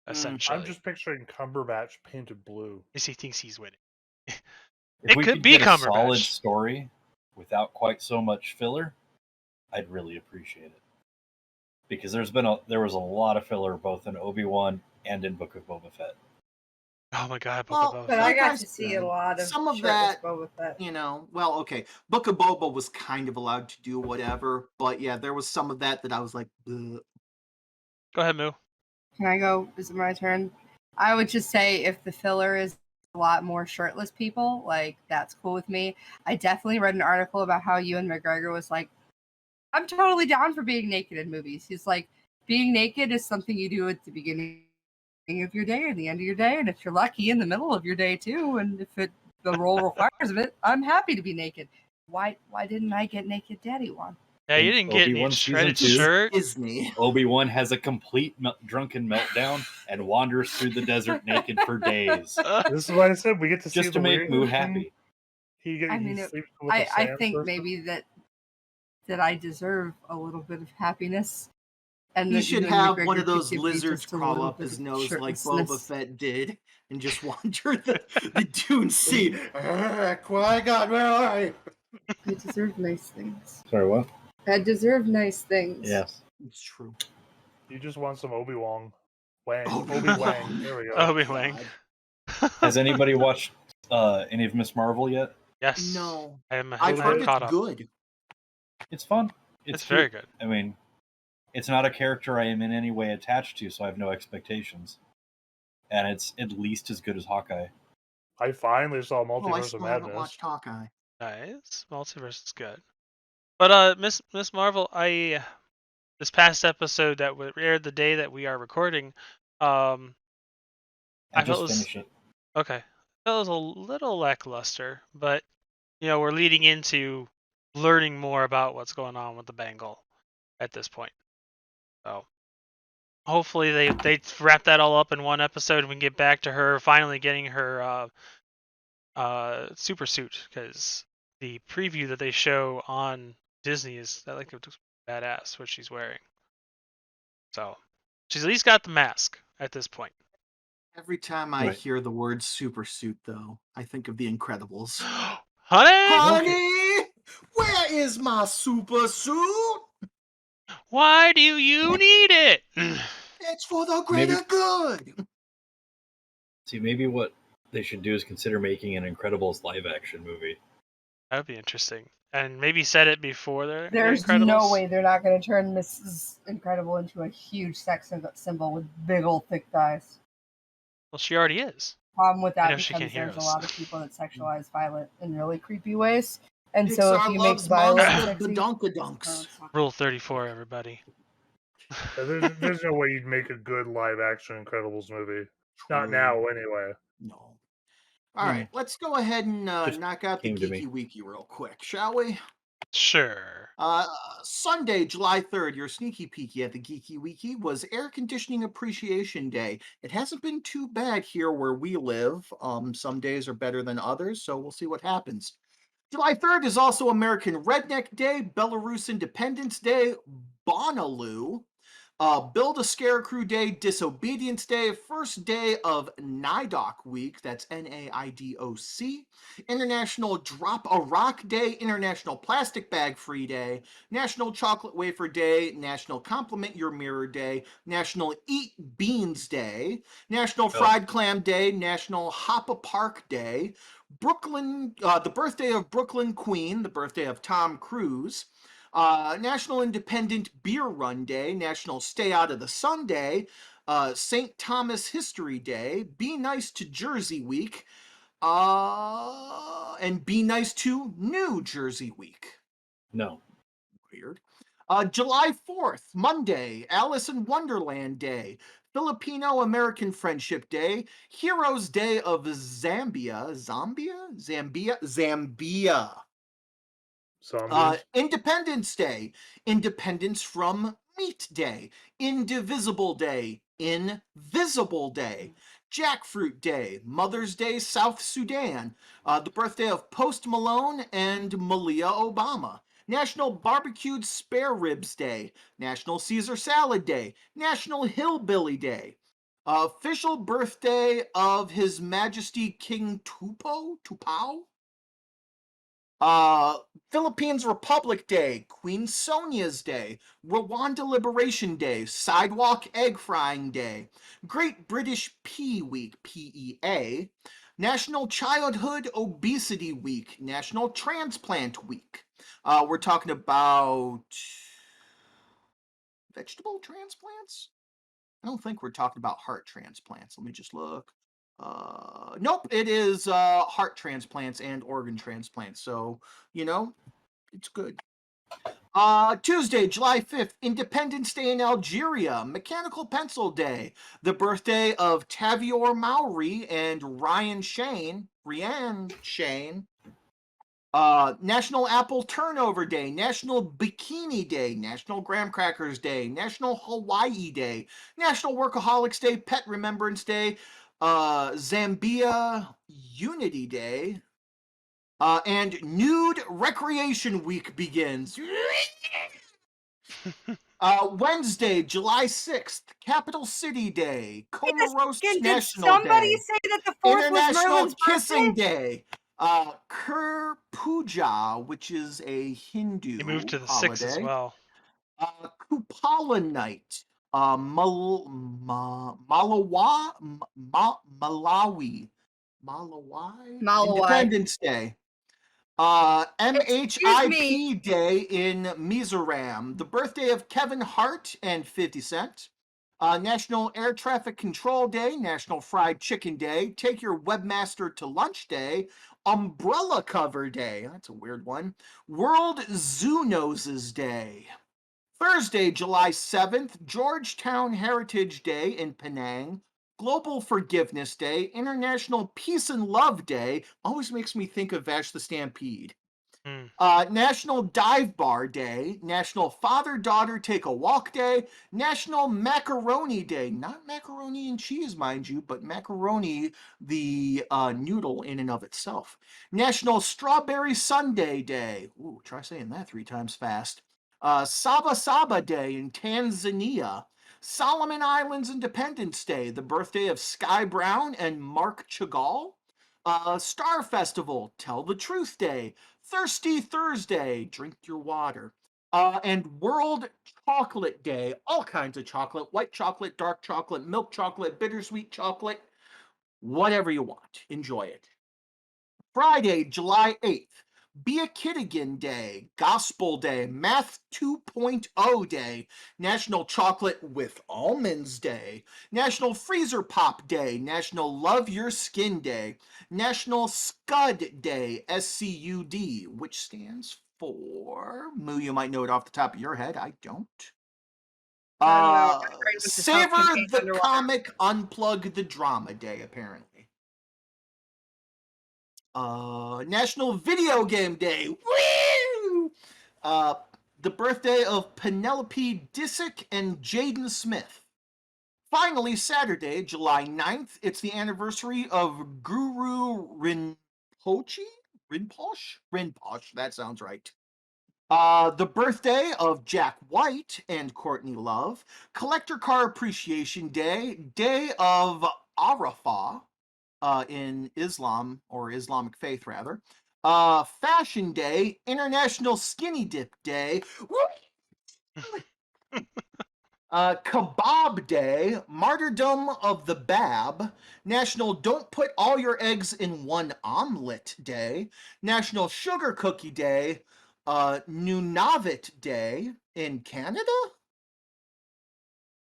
Essentially, I'm just picturing Cumberbatch painted blue. Yes, he thinks he's winning. If we could be get a solid story without quite so much filler, I'd really appreciate it. Because there was a lot of filler both in Obi-Wan and in Book of Boba Fett. Oh my god, Book of Boba Fett. But I got to see a lot of some of that. Boba Fett. Okay, Book of Boba was kind of allowed to do whatever, but yeah, there was some of that I was like, ugh. Go ahead, Moo. Can I go? Is it my turn? I would just say if the filler is a lot more shirtless people, like, that's cool with me. I definitely read an article about how Ewan McGregor was like, I'm totally down for being naked in movies. He's like, being naked is something you do at the beginning of your day and the end of your day, and if you're lucky, in the middle of your day too, and if the role requires of it, I'm happy to be naked. Why didn't I get naked daddy one? Yeah, you didn't get any Obi-Wan shredded season 2, shirt. Disney. Obi-Wan has a complete drunken meltdown and wanders through the desert naked for days. This is why I said we get to see Just the to make weird Moo thing. happy. He I sleeps with a I sand think person. maybe that I deserve a little bit of happiness, and He that should you and have one McGregor of could those give me lizards just a crawl little up bit his of nose like Boba shirtlessness. Fett did and just wander the Dune Sea. Qui-Gon, where are you? I deserve nice things. Sorry, what? I deserve nice things. Yes. It's true. You just want some Obi-Wan. Wang. Obi-Wan. Obi-Wang. There we go. Obi-Wan. Has anybody watched any of Miss Marvel yet? Yes. No. I'm I've heard it's caught up. good. It's fun. It's cute. very good. I mean, it's not a character I am in any way attached to, so I have no expectations. And it's at least as good as Hawkeye. I finally saw Oh, I Multiverse of still haven't Madness. watched Hawkeye. Nice. Multiverse is good. But Miss Marvel, this past episode that aired the day that we are recording, I I just felt finished it. okay. I felt it was a little lackluster, but we're leading into learning more about what's going on with the Bengal at this point. So hopefully they wrap that all up in one episode and we can get back to her finally getting her super suit, because the preview that they show on Disney is it looks badass what she's wearing. So she's at least got the mask at this point. Every time I Right. hear the word super suit, though, I think of The Incredibles. Honey! Honey, where is my super suit? Why do you need it? It's for the greater good. See, maybe what they should do is consider making an Incredibles live-action movie. That would be interesting. And maybe set it before There's Incredibles. no way they're not going to turn Mrs. Incredible into a huge sex symbol with big old thick thighs. Well, she already is. Problem with I that know she because can't hear there's a us. lot of people that sexualize Violet in really creepy ways, and so if Pixar you make loves Violet Monster sexy, Badonkadunks. Rule 34, everybody. There's no way you'd make a good live-action Incredibles movie. Not now, anyway. No. All right, let's go ahead and Just knock out the came to me. Geeky Weeky real quick, shall we? Sure. Sunday, July 3rd, your sneaky peeky at the Geeky Weeky was Air Conditioning Appreciation Day. It hasn't been too bad here where we live. Some days are better than others, so we'll see what happens. July 3rd is also American Redneck Day, Belarus Independence Day, Bonnaroo, Build a Scarecrow Day, Disobedience Day, first day of NIDOC Week, that's NAIDOC, International Drop a Rock Day, International Plastic Bag Free Day, National Chocolate Wafer Day, National Compliment Your Mirror Day, National Eat Beans Day, National Fried Clam Day, National Hop a Park Day, Brooklyn, the birthday of Brooklyn Queen, the birthday of Tom Cruise, National Independent Beer Run Day, National Stay Out of the Sun Day, St. Thomas History Day, Be Nice to Jersey Week, and Be Nice to New Jersey Week. No. Weird. July 4th, Monday, Alice in Wonderland Day, Filipino American Friendship Day, Heroes Day of Zambia. Independence Day, Independence from Meat Day, Indivisible Day, Invisible Day, Jackfruit Day, Mother's Day, South Sudan, the birthday of Post Malone and Malia Obama, National Barbecued Spare Ribs Day, National Caesar Salad Day, National Hillbilly Day, official birthday of His Majesty King Tupao, Philippines Republic Day, Queen Sonia's Day, Rwanda Liberation Day, Sidewalk Egg Frying Day, Great British Pea Week, PEA, National Childhood Obesity Week, National Transplant Week. We're talking about vegetable transplants? I don't think we're talking about heart transplants. Let me just look. Nope, it is heart transplants and organ transplants. So, it's good. Tuesday, July 5th, Independence Day in Algeria, Mechanical Pencil Day, the birthday of Tavior Mowry and Ryan Shane. National Apple Turnover Day, National Bikini Day, National Graham Crackers Day, National Hawaii Day, National Workaholics Day, Pet Remembrance Day, Zambia Unity Day, and Nude Recreation Week begins. Wednesday, July 6th, Capital City Day, Comoros Did National somebody Day, say that the 4th was International Merlin's Kissing birthday? Day, Kur Puja, which is a Hindu He moved to the 6 as holiday, well. Kupala Night, Malawi Independence Day, MHIP Day in Mizoram, the birthday of Kevin Hart and 50 Cent, National Air Traffic Control Day, National Fried Chicken Day, Take Your Webmaster to Lunch Day, Umbrella Cover Day, that's a weird one, World Zoonoses Day. Thursday, July 7th, Georgetown Heritage Day in Penang, Global Forgiveness Day, International Peace and Love Day, always makes me think of Vash the Stampede. National Dive Bar Day, National Father-Daughter Take a Walk Day, National Macaroni Day, not macaroni and cheese, mind you, but macaroni, the noodle in and of itself. National Strawberry Sundae Day, ooh, try saying that 3 times fast. Saba Saba Day in Tanzania, Solomon Islands Independence Day, the birthday of Sky Brown and Mark Chagall, Star Festival, Tell the Truth Day, Thirsty Thursday, drink your water, and World Chocolate Day, all kinds of chocolate, white chocolate, dark chocolate, milk chocolate, bittersweet chocolate, whatever you want. Enjoy it. Friday, July 8th, Be a Kid Again Day, Gospel Day, Math 2.0 Day, National Chocolate with Almonds Day, National Freezer Pop Day, National Love Your Skin Day, National Scud Day, SCUD, which stands for, Moo, you might know it off the top of your head. I don't. I don't know. Savor the Comic, Unplug the Drama Day, apparently. National Video Game Day. Woo! The birthday of Penelope Disick and Jaden Smith. Finally, Saturday, July 9th, it's the anniversary of Guru Rinpoche? Rinpoche, that sounds right. The birthday of Jack White and Courtney Love. Collector Car Appreciation Day. Day of Arafah. In Islam, or Islamic faith rather. Fashion Day, International Skinny Dip Day, Kebab Day, Martyrdom of the Bab, National Don't Put All Your Eggs in One Omelet Day, National Sugar Cookie Day, Nunavut Day in Canada?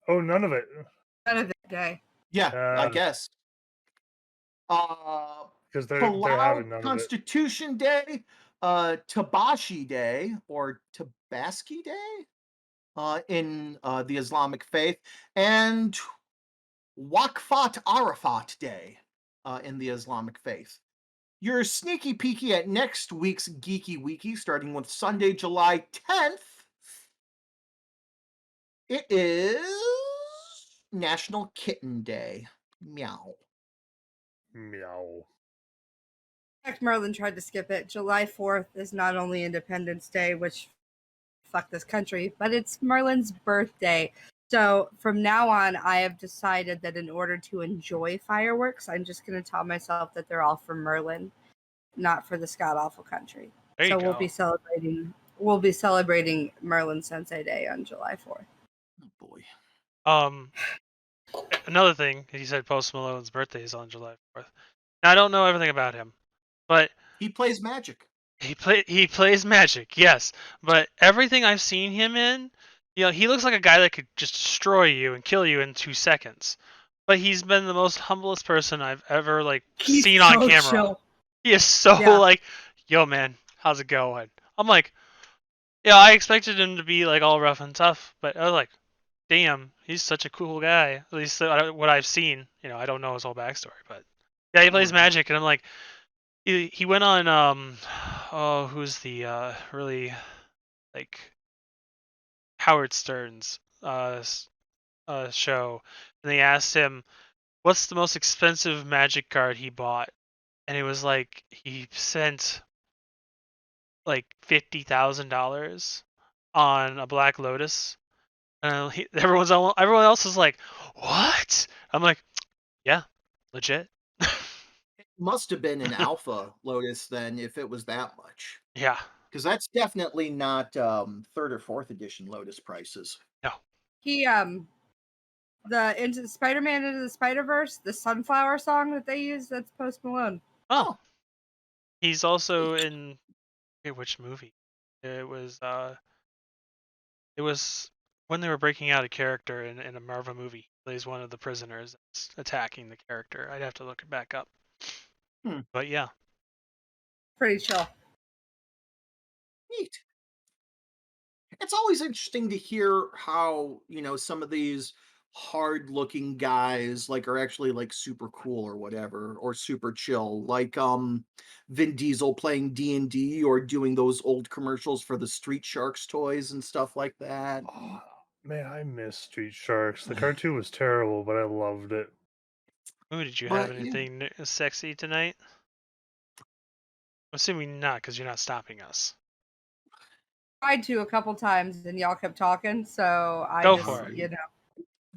Oh, none of it. None of it day. Yeah, I guess. Because they're Palau having none Constitution Day, Tabashi Day, or Tabaski Day in the Islamic faith, and Waqfat Arafat Day in the Islamic faith. Your sneaky peeky at next week's Geeky Weeky, starting with Sunday, July 10th. It is National Kitten Day. Meow. Meow. Merlin tried to skip it. July 4th is not only Independence Day, which fuck this country, but it's Merlin's birthday. So from now on, I have decided that in order to enjoy fireworks, I'm just going to tell myself that they're all for Merlin, not for the god awful country. So we'll be celebrating Merlin Sensei Day on July 4th. Oh boy. Another thing, he said Post Malone's birthday is on July 4th. Now, I don't know everything about him, but he plays Magic. He plays Magic, yes. But everything I've seen him in, he looks like a guy that could just destroy you and kill you in 2 seconds. But he's been the most humblest person I've ever seen on camera. Chill. He is so yo man, how's it going? I'm like, I expected him to be all rough and tough, but I was like, damn, he's such a cool guy. At least what I've seen. I don't know his whole backstory, but yeah, he plays Magic, and I'm like, He went on who's the really like Howard Stern's show, and they asked him what's the most expensive Magic card he bought, and it was like he spent like $50,000 on a Black Lotus. Everyone else is like, "What?" I'm like, "Yeah, legit." Must have been an Alpha Lotus then, if it was that much, Yeah. because that's definitely not third or fourth edition Lotus prices. No. He the Into Spider-Man Into the Spider-Verse, the Sunflower song that they use, that's Post Malone. Oh. He's also in which movie? It was when they were breaking out a character in a Marvel movie. He plays one of the prisoners that's attacking the character. I'd have to look it back up. But yeah. Pretty chill. Neat. It's always interesting to hear how, some of these hard-looking guys like are actually like super cool or whatever, or super chill, like Vin Diesel playing D&D or doing those old commercials for the Street Sharks toys and stuff like that. Oh, man, I miss Street Sharks. The cartoon was terrible, but I loved it. Ooh, did you have But anything sexy tonight? Assuming not, because you're not stopping us. Tried to a couple times and y'all kept talking, so I Go just, for it.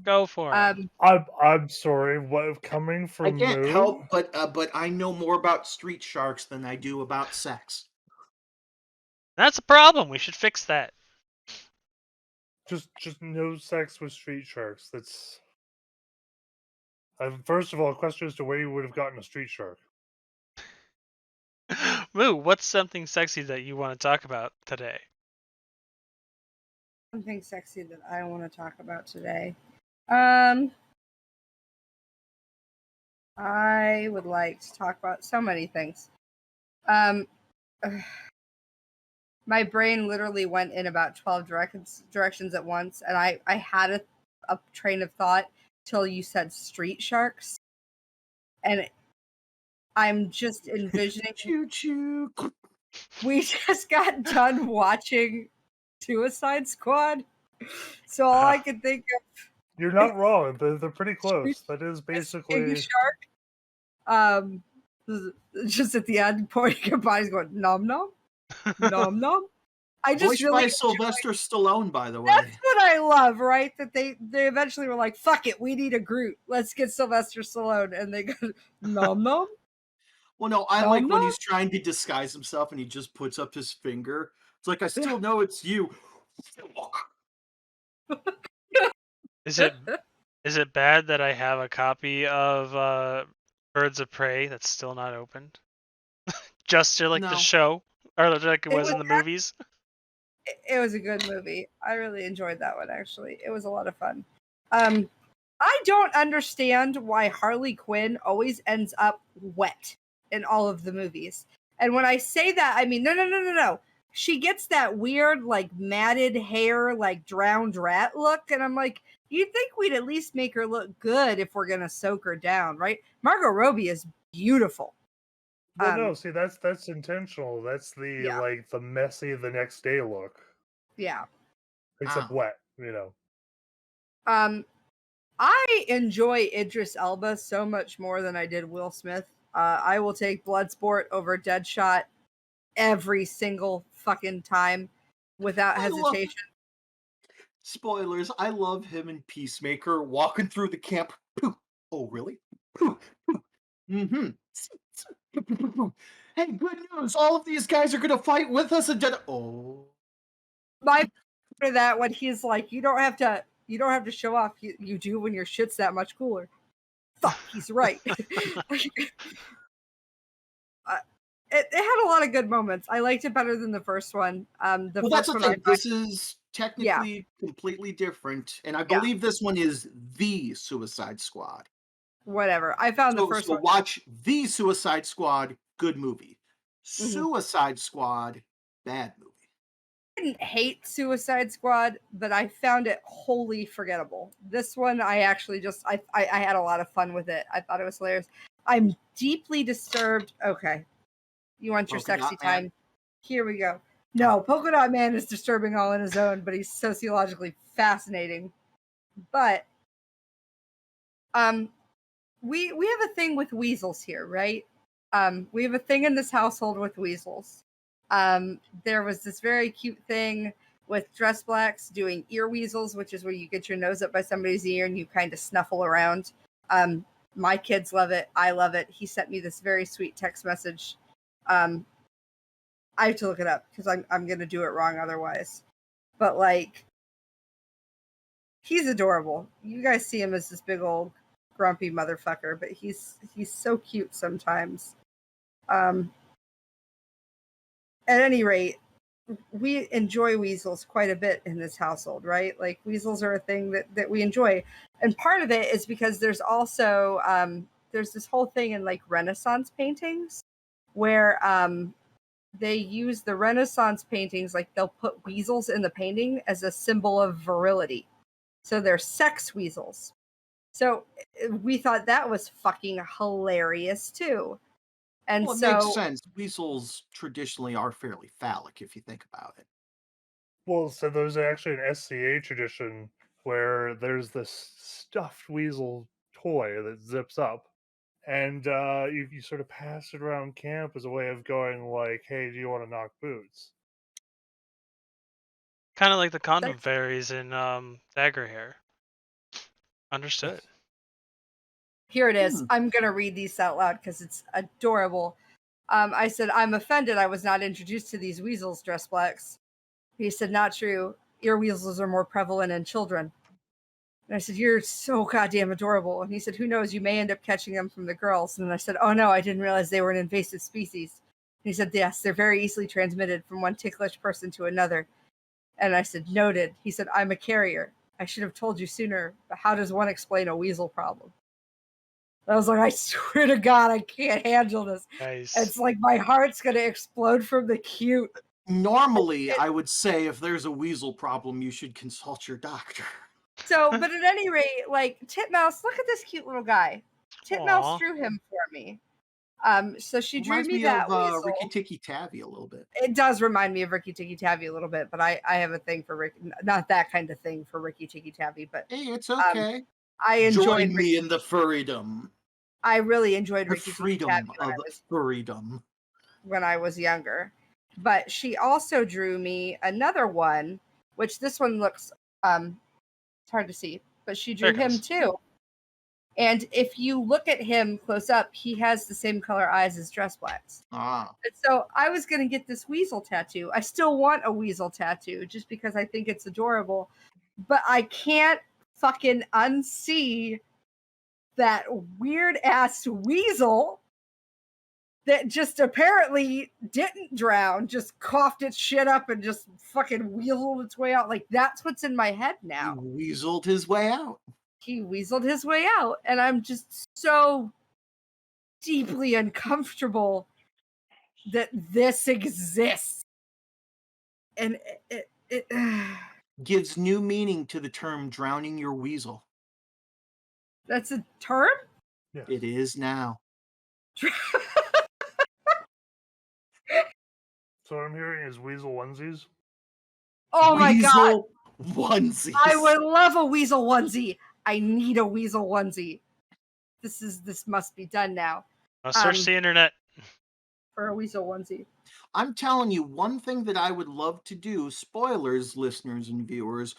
Go for it. I'm sorry. What coming from I can't Moo? help but I know more about Street Sharks than I do about sex. That's a problem. We should fix that. Just no sex with Street Sharks. That's first of all, a question as to where you would have gotten a Street Shark. Moo, what's something sexy that you want to talk about today? Something sexy that I want to talk about today. I would like to talk about so many things. My brain literally went in about 12 directions at once, and I had a train of thought till you said Street Sharks, and I'm just envisioning. Choo choo. We just got done watching Suicide Squad, so all I can think of. You're not wrong. They're pretty close. That is basically Shark. Just at the end, pointing your body's going nom nom, nom nom. I just Voiced really by Sylvester Stallone, by the way. That's what I love, right? That they eventually were like, "Fuck it, we need a Groot. Let's get Sylvester Stallone," and they go nom nom. Well, no, I like when he's trying to disguise himself and he just puts up his finger. It's like, I still know it's you. Is it bad that I have a copy of Birds of Prey that's still not opened? Just to like the show, or like it was in the movies. It was a good movie. I really enjoyed that one. Actually, it was a lot of fun. I don't understand why Harley Quinn always ends up wet in all of the movies. And when I say that, I mean no. She gets that weird, like matted hair, like drowned rat look, and I'm like, you'd think we'd at least make her look good if we're gonna soak her down, right? Margot Robbie is beautiful. Well, no, see, that's intentional. That's the like the messy the next day look. Yeah. Except wet, I enjoy Idris Elba so much more than I did Will Smith. I will take Bloodsport over Deadshot every single fucking time without hesitation. Spoilers, I love him in Peacemaker walking through the camp. Pooh. Oh, really? Pooh. Pooh. Mm-hmm. Hey, good news. All of these guys are going to fight with us and My for that when he's like, you don't have to show off. You do when your shit's that much cooler. Fuck, he's right. It had a lot of good moments. I liked it better than the first one. That's the thing. This is technically completely different, and I believe this one is the Suicide Squad. Whatever. I found the first one. Watch the Suicide Squad. Good movie. Suicide Squad. Bad movie. I didn't hate Suicide Squad, but I found it wholly forgettable. This one, I actually I had a lot of fun with it. I thought it was hilarious. I'm deeply disturbed. Okay. You want your Polka sexy Dot Man? time? Here we go. No, Polka Dot Man is disturbing all in his own, but he's sociologically fascinating. But we have a thing with weasels here, right? We have a thing in this household with weasels. There was this very cute thing with dress blacks doing ear weasels, which is where you get your nose up by somebody's ear and you kind of snuffle around. My kids love it. I love it. He sent me this very sweet text message. I have to look it up because I'm gonna do it wrong otherwise. But like, he's adorable. You guys see him as this big old grumpy motherfucker, but he's so cute sometimes. At any rate, we enjoy weasels quite a bit in this household, right? Like, weasels are a thing that we enjoy, and part of it is because there's also there's this whole thing in like Renaissance paintings where they use the Renaissance paintings, like they'll put weasels in the painting as a symbol of virility, so they're sex weasels. So we thought that was fucking hilarious too. And Well, it so makes sense. Weasels traditionally are fairly phallic, if you think about it. Well, so there's actually an SCA tradition where there's this stuffed weasel toy that zips up, and you sort of pass it around camp as a way of going like, "Hey, do you want to knock boots?" Kind of like the condom fairies in Dagger Hair. Understood. Here it is. I'm going to read these out loud because it's adorable. I said, I'm offended I was not introduced to these weasels, dress blacks. He said, not true. Ear weasels are more prevalent in children. And I said, you're so goddamn adorable. And he said, who knows, you may end up catching them from the girls. And I said, oh no, I didn't realize they were an invasive species. And he said, yes, they're very easily transmitted from one ticklish person to another. And I said, noted. He said, I'm a carrier. I should have told you sooner, but how does one explain a weasel problem? I was like, I swear to God, I can't handle this. Nice. It's like my heart's going to explode from the cute. Normally, I would say if there's a weasel problem, you should consult your doctor. So, but at any rate, like, Titmouse, look at this cute little guy. Titmouse drew him for me. So she drew me that weasel. Ricky Tikki Tavi a little bit. It does remind me of Ricky Tikki Tavi a little bit, but I have a thing for Ricky, not that kind of thing for Ricky Tikki Tavi, but hey, it's okay. I enjoyed Join me in the furrydom. I really enjoyed The Ricky freedom of furrydom when I was younger. But she also drew me another one, which this one looks it's hard to see, but she drew him too. And if you look at him close up, he has the same color eyes as dress blacks. And so I was going to get this weasel tattoo. I still want a weasel tattoo just because I think it's adorable, but I can't fucking unsee that weird ass weasel that just apparently didn't drown, just coughed its shit up and just fucking weaseled its way out. Like, that's what's in my head now. He weaseled his way out. He weaseled his way out, and I'm just so deeply uncomfortable that this exists. And it gives new meaning to the term drowning your weasel. That's a term? Yes. It is now. So what I'm hearing is weasel onesies. Oh my God. Onesies. I would love a weasel onesie. I need a weasel onesie. This must be done now. I'll search the internet for a weasel onesie. I'm telling you, one thing that I would love to do, spoilers, listeners and viewers,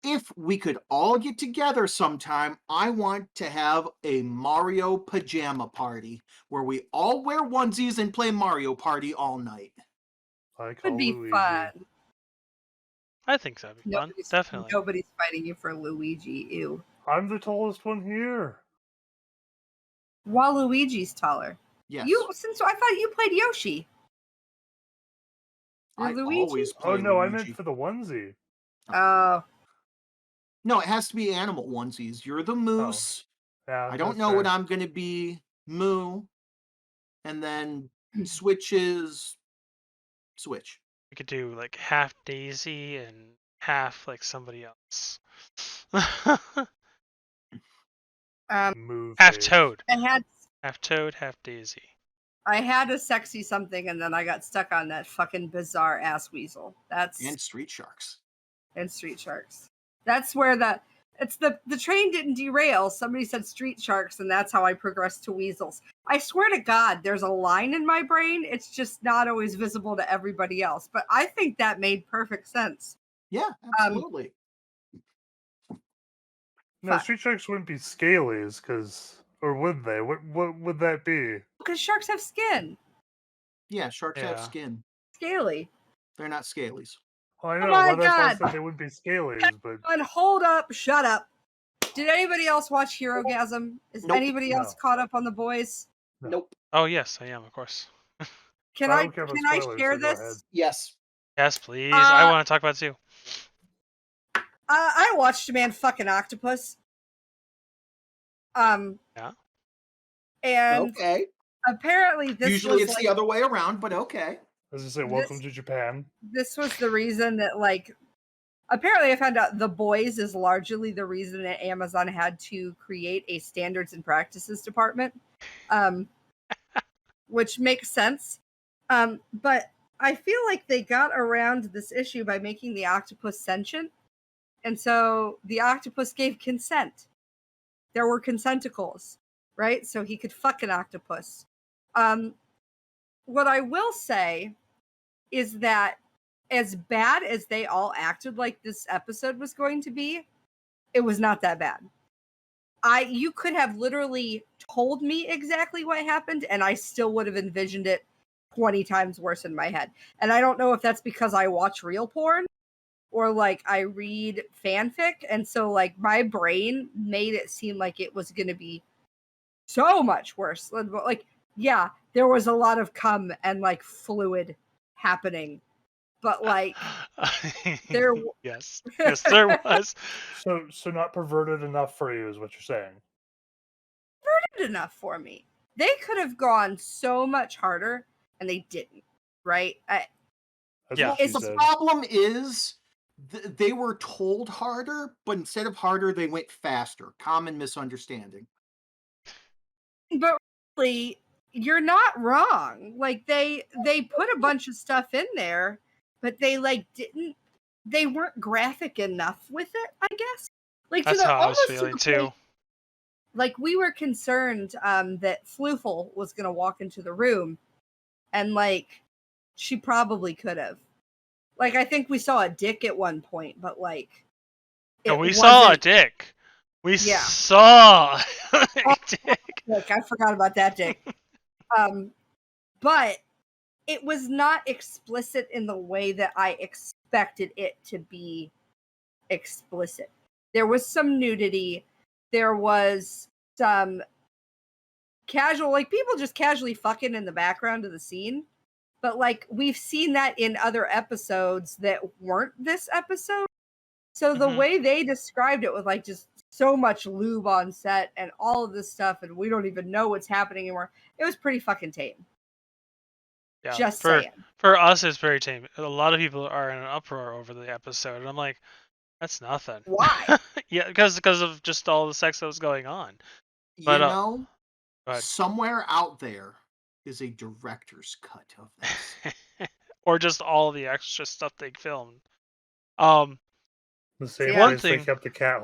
if we could all get together sometime, I want to have a Mario pajama party where we all wear onesies and play Mario Party all night. Would be fun. I think that'd be fun. Definitely. Nobody's fighting you for Luigi. Ew. I'm the tallest one here. Waluigi's taller. Yes. Since I thought you played Yoshi. I always play Oh no, Luigi. I meant for the onesie. Oh. No, it has to be animal onesies. You're the moose. Oh. Yeah, I don't know what I'm going to be. Moo. And then Switch is Switch. We could do like half Daisy and half like somebody else. Move half face. Toad. I had half Toad, half Daisy. I had a sexy something, and then I got stuck on that fucking bizarre ass weasel. And Street Sharks. And Street Sharks. That's where the train didn't derail. Somebody said Street Sharks, and that's how I progressed to weasels. I swear to God, there's a line in my brain. It's just not always visible to everybody else. But I think that made perfect sense. Yeah, absolutely. No, Street Sharks wouldn't be scalies, or would they? What would that be? Because sharks have skin. Yeah, sharks have skin. Scaly. They're not scalies. Oh, I know. Well, that's why I said they wouldn't be scalies, but... Hold up. Shut up. Did anybody else watch Herogasm? Is anybody else caught up on the boys? Nope. Oh, yes, I am, of course. Can I share this? Yes. Yes, please. I want to talk about it too. I watched a man fucking octopus. Yeah. And okay. Apparently this usually was it's the other way around, but okay. As I say, welcome to Japan. This was the reason that, like, apparently I found out The Boys is largely the reason that Amazon had to create a standards and practices department, which makes sense. But I feel like they got around this issue by making the octopus sentient. And so the octopus gave consent. There were consenticles, right? So he could fuck an octopus. What I will say is that as bad as they all acted like this episode was going to be, it was not that bad. You could have literally told me exactly what happened, and I still would have envisioned it 20 times worse in my head. And I don't know if that's because I watch real porn or like I read fanfic, and so like my brain made it seem like it was going to be so much worse. Like, yeah, there was a lot of cum and like fluid happening, but like there yes there was. So not perverted enough for you is what you're saying. Perverted enough for me. They could have gone so much harder, and they didn't. Right? The problem is they were told harder, but instead of harder, they went faster. Common misunderstanding. But really, you're not wrong. Like they put a bunch of stuff in there, but they they weren't graphic enough with it, I guess. Like that's how I was feeling too. Like we were concerned that Floofel was gonna walk into the room, and like she probably could have. Like I think we saw a dick at one point, but like saw a dick. We saw a dick. Look, I forgot about that dick. But it was not explicit in the way that I expected it to be explicit. There was some nudity. There was some casual, like people just casually fucking in the background of the scene. But like we've seen that in other episodes that weren't this episode. So the way they described it was like just so much lube on set and all of this stuff, and we don't even know what's happening anymore. It was pretty fucking tame. Yeah, just saying. For us, it's very tame. A lot of people are in an uproar over the episode, and I'm like, that's nothing. Why? Yeah, because of just all the sex that was going on. But, somewhere out there is a director's cut of this. Or just all the extra stuff they filmed. The same place they kept the cat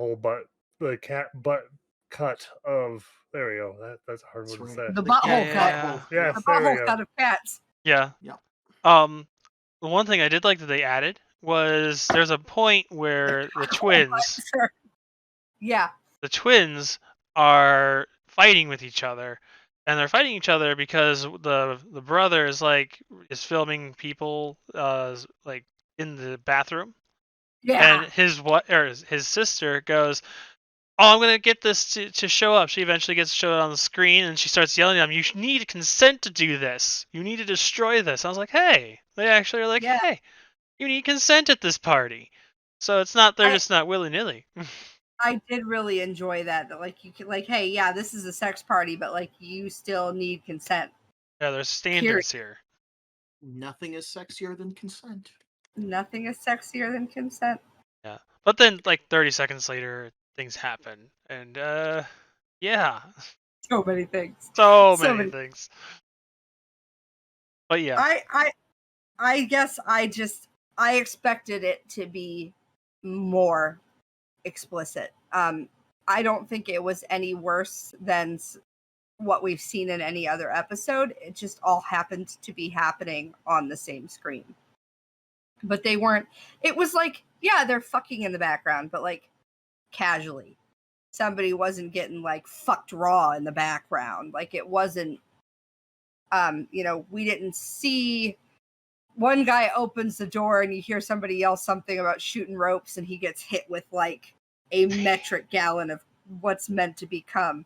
butt cut of. There we go. That's a hard one to say. The butthole cut. Yeah, the butthole cut of cats. Yeah. The one thing I did like that they added was there's a point where the twins. The twins are fighting with each other. And they're fighting each other because the brother is filming people like in the bathroom. Yeah. And his sister goes, "Oh, I'm gonna get this to show up." She eventually gets to show it on the screen, and she starts yelling at him, "You need consent to do this. You need to destroy this." I was like, "Hey!" They actually are like, "Hey, you need consent at this party." So it's not they're just not willy nilly. I did really enjoy that. That like you can hey, yeah, this is a sex party, but like you still need consent. Yeah, there's standards here. Nothing is sexier than consent. Nothing is sexier than consent. Yeah, but then like 30 seconds later, things happen, and yeah, so many things. So many things. But yeah. I guess I expected it to be more explicit. I don't think it was any worse than what we've seen in any other episode. It just all happened to be happening on the same screen. But they weren't, it was like, yeah, they're fucking in the background, but like casually. Somebody wasn't getting like fucked raw in the background. Like it wasn't, we didn't see one guy opens the door and you hear somebody yell something about shooting ropes and he gets hit with like a metric gallon of what's meant to become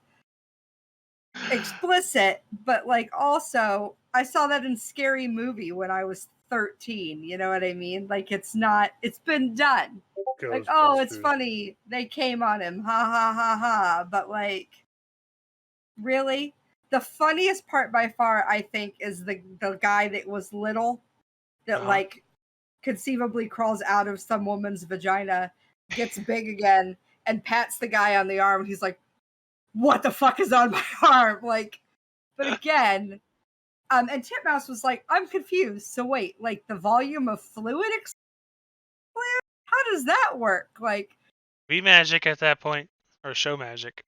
explicit, but like also I saw that in Scary Movie when I was 13, you know what I mean? Like it's been done. Like, oh, it's funny, they came on him, ha ha ha ha, but like really? The funniest part by far, I think, is the guy that was little that like conceivably crawls out of some woman's vagina, gets big again, and pats the guy on the arm. And he's like, "What the fuck is on my arm?" Like, but again, and Titmouse was like, "I'm confused. So wait, like the volume of fluid exploded? How does that work?" Like, be magic at that point, or show magic.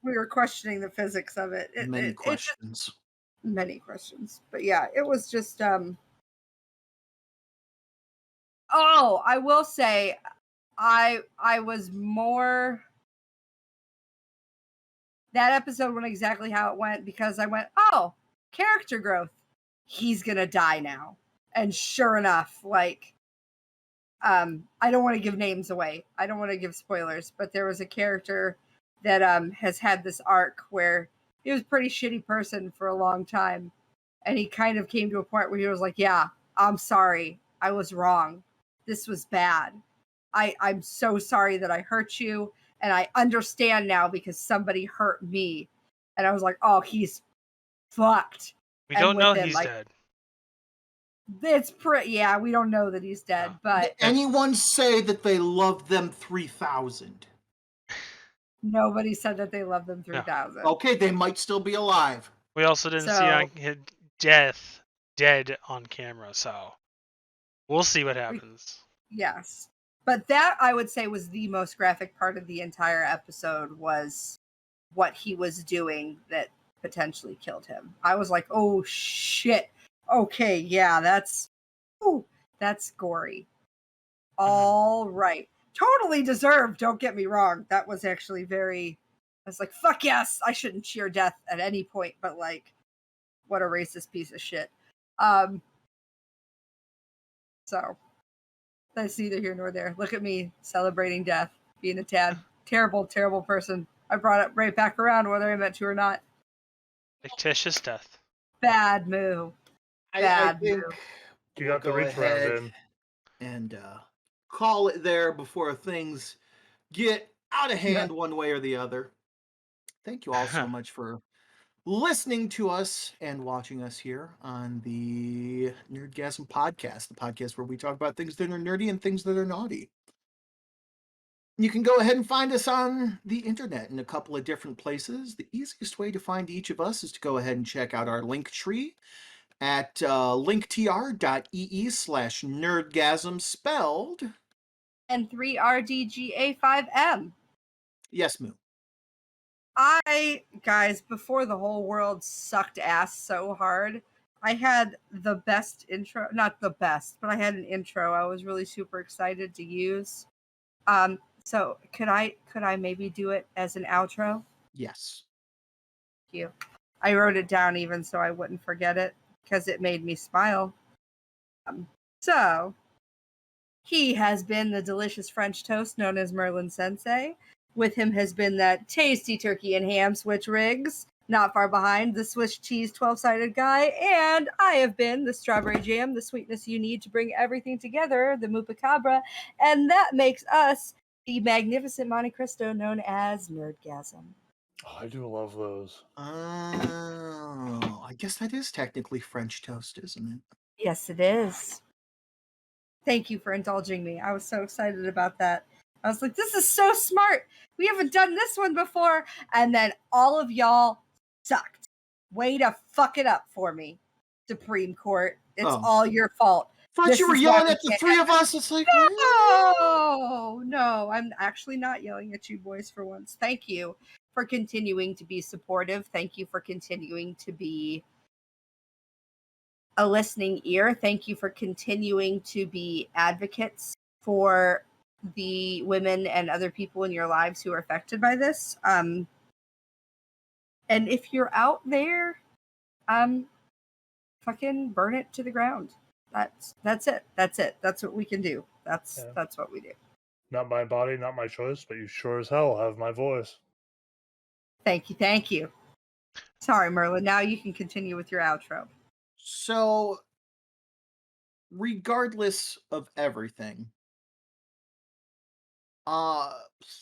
We were questioning the physics of it. Many questions. Many questions, but yeah, it was just. Oh, I will say, I was more. That episode went exactly how it went because I went, oh, character growth. He's gonna die now, and sure enough, like, I don't want to give names away. I don't want to give spoilers, but there was a character that has had this arc where he was a pretty shitty person for a long time, and he kind of came to a point where he was like, "Yeah, I'm sorry, I was wrong. This was bad. I'm so sorry that I hurt you, and I understand now because somebody hurt me." And I was like, "Oh, he's fucked." We don't know he's dead. It's yeah, we don't know that he's dead, but did anyone say that they love them 3,000? Nobody said that they love them 3,000. No. Okay, they might still be alive. We also didn't see on his dead on camera, so we'll see what happens. Yes. But that, I would say, was the most graphic part of the entire episode, was what he was doing that potentially killed him. I was like, oh shit. Okay, yeah, that's gory. All right. Totally deserved, don't get me wrong. That was actually I was like, fuck yes, I shouldn't cheer death at any point, but like, what a racist piece of shit. So that's neither here nor there. Look at me celebrating death, being a terrible, terrible person. I brought it right back around whether I meant to or not. Fictitious death. Bad move. I think you got the reach round in. And call it there before things get out of hand one way or the other. Thank you all so much for listening to us and watching us here on the Nerdgasm podcast, the podcast where we talk about things that are nerdy and things that are naughty. You can go ahead and find us on the internet in a couple of different places. The easiest way to find each of us is to go ahead and check out our link tree at linktr.ee/nerdgasm spelled and 3RDGA5M. Yes, Moo. Guys, before the whole world sucked ass so hard, I had the best intro, not the best, but I had an intro I was really super excited to use. So could I maybe do it as an outro? Yes. Thank you. I wrote it down even so I wouldn't forget it because it made me smile. So he has been the delicious French toast known as Merlin Sensei. With him has been that tasty turkey and ham switch rigs. Not far behind, the Swiss cheese 12-sided guy. And I have been the strawberry jam, the sweetness you need to bring everything together, the Mupacabra. And that makes us the magnificent Monte Cristo known as Nerdgasm. Oh, I do love those. Oh, I guess that is technically French toast, isn't it? Yes, it is. Thank you for indulging me. I was so excited about that. I was like, this is so smart. We haven't done this one before. And then all of y'all sucked. Way to fuck it up for me. Supreme Court. It's Oh. all your fault. Thought This you were is why yelling we at the can't three have of us. It's like, No, I'm actually not yelling at you boys for once. Thank you for continuing to be supportive. Thank you for continuing to be a listening ear. Thank you for continuing to be advocates for the women and other people in your lives who are affected by this. And if you're out there, fucking burn it to the ground. That's it. That's it. That's what we can do. That's what we do. Not my body, not my choice, but you sure as hell have my voice. Thank you. Sorry, Merlin. Now you can continue with your outro. So, regardless of everything,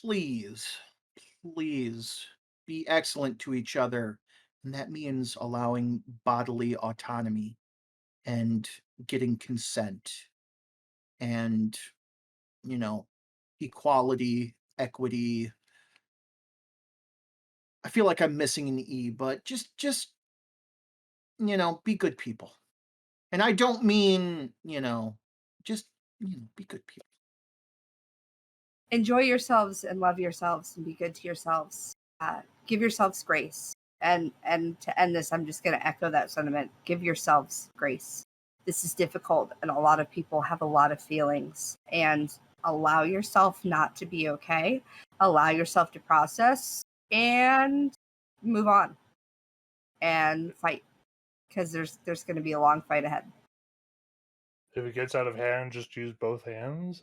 please be excellent to each other. And that means allowing bodily autonomy and getting consent and, equality, equity. I feel like I'm missing an E, but just be good people. And I don't mean, just, be good people. Enjoy yourselves and love yourselves and be good to yourselves. Give yourselves grace. And to end this, I'm just going to echo that sentiment. Give yourselves grace. This is difficult, and a lot of people have a lot of feelings. And allow yourself not to be okay. Allow yourself to process and move on and fight, because there's going to be a long fight ahead. If it gets out of hand, just use both hands.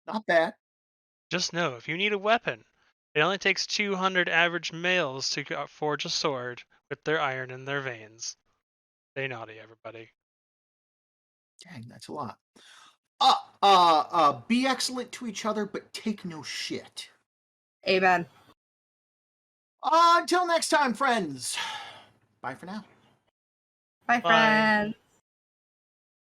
Not bad. Just know, if you need a weapon, it only takes 200 average males to forge a sword with their iron in their veins. Stay naughty, everybody. Dang, that's a lot. Be excellent to each other, but take no shit. Amen. Until next time, friends. Bye for now. Bye, friends.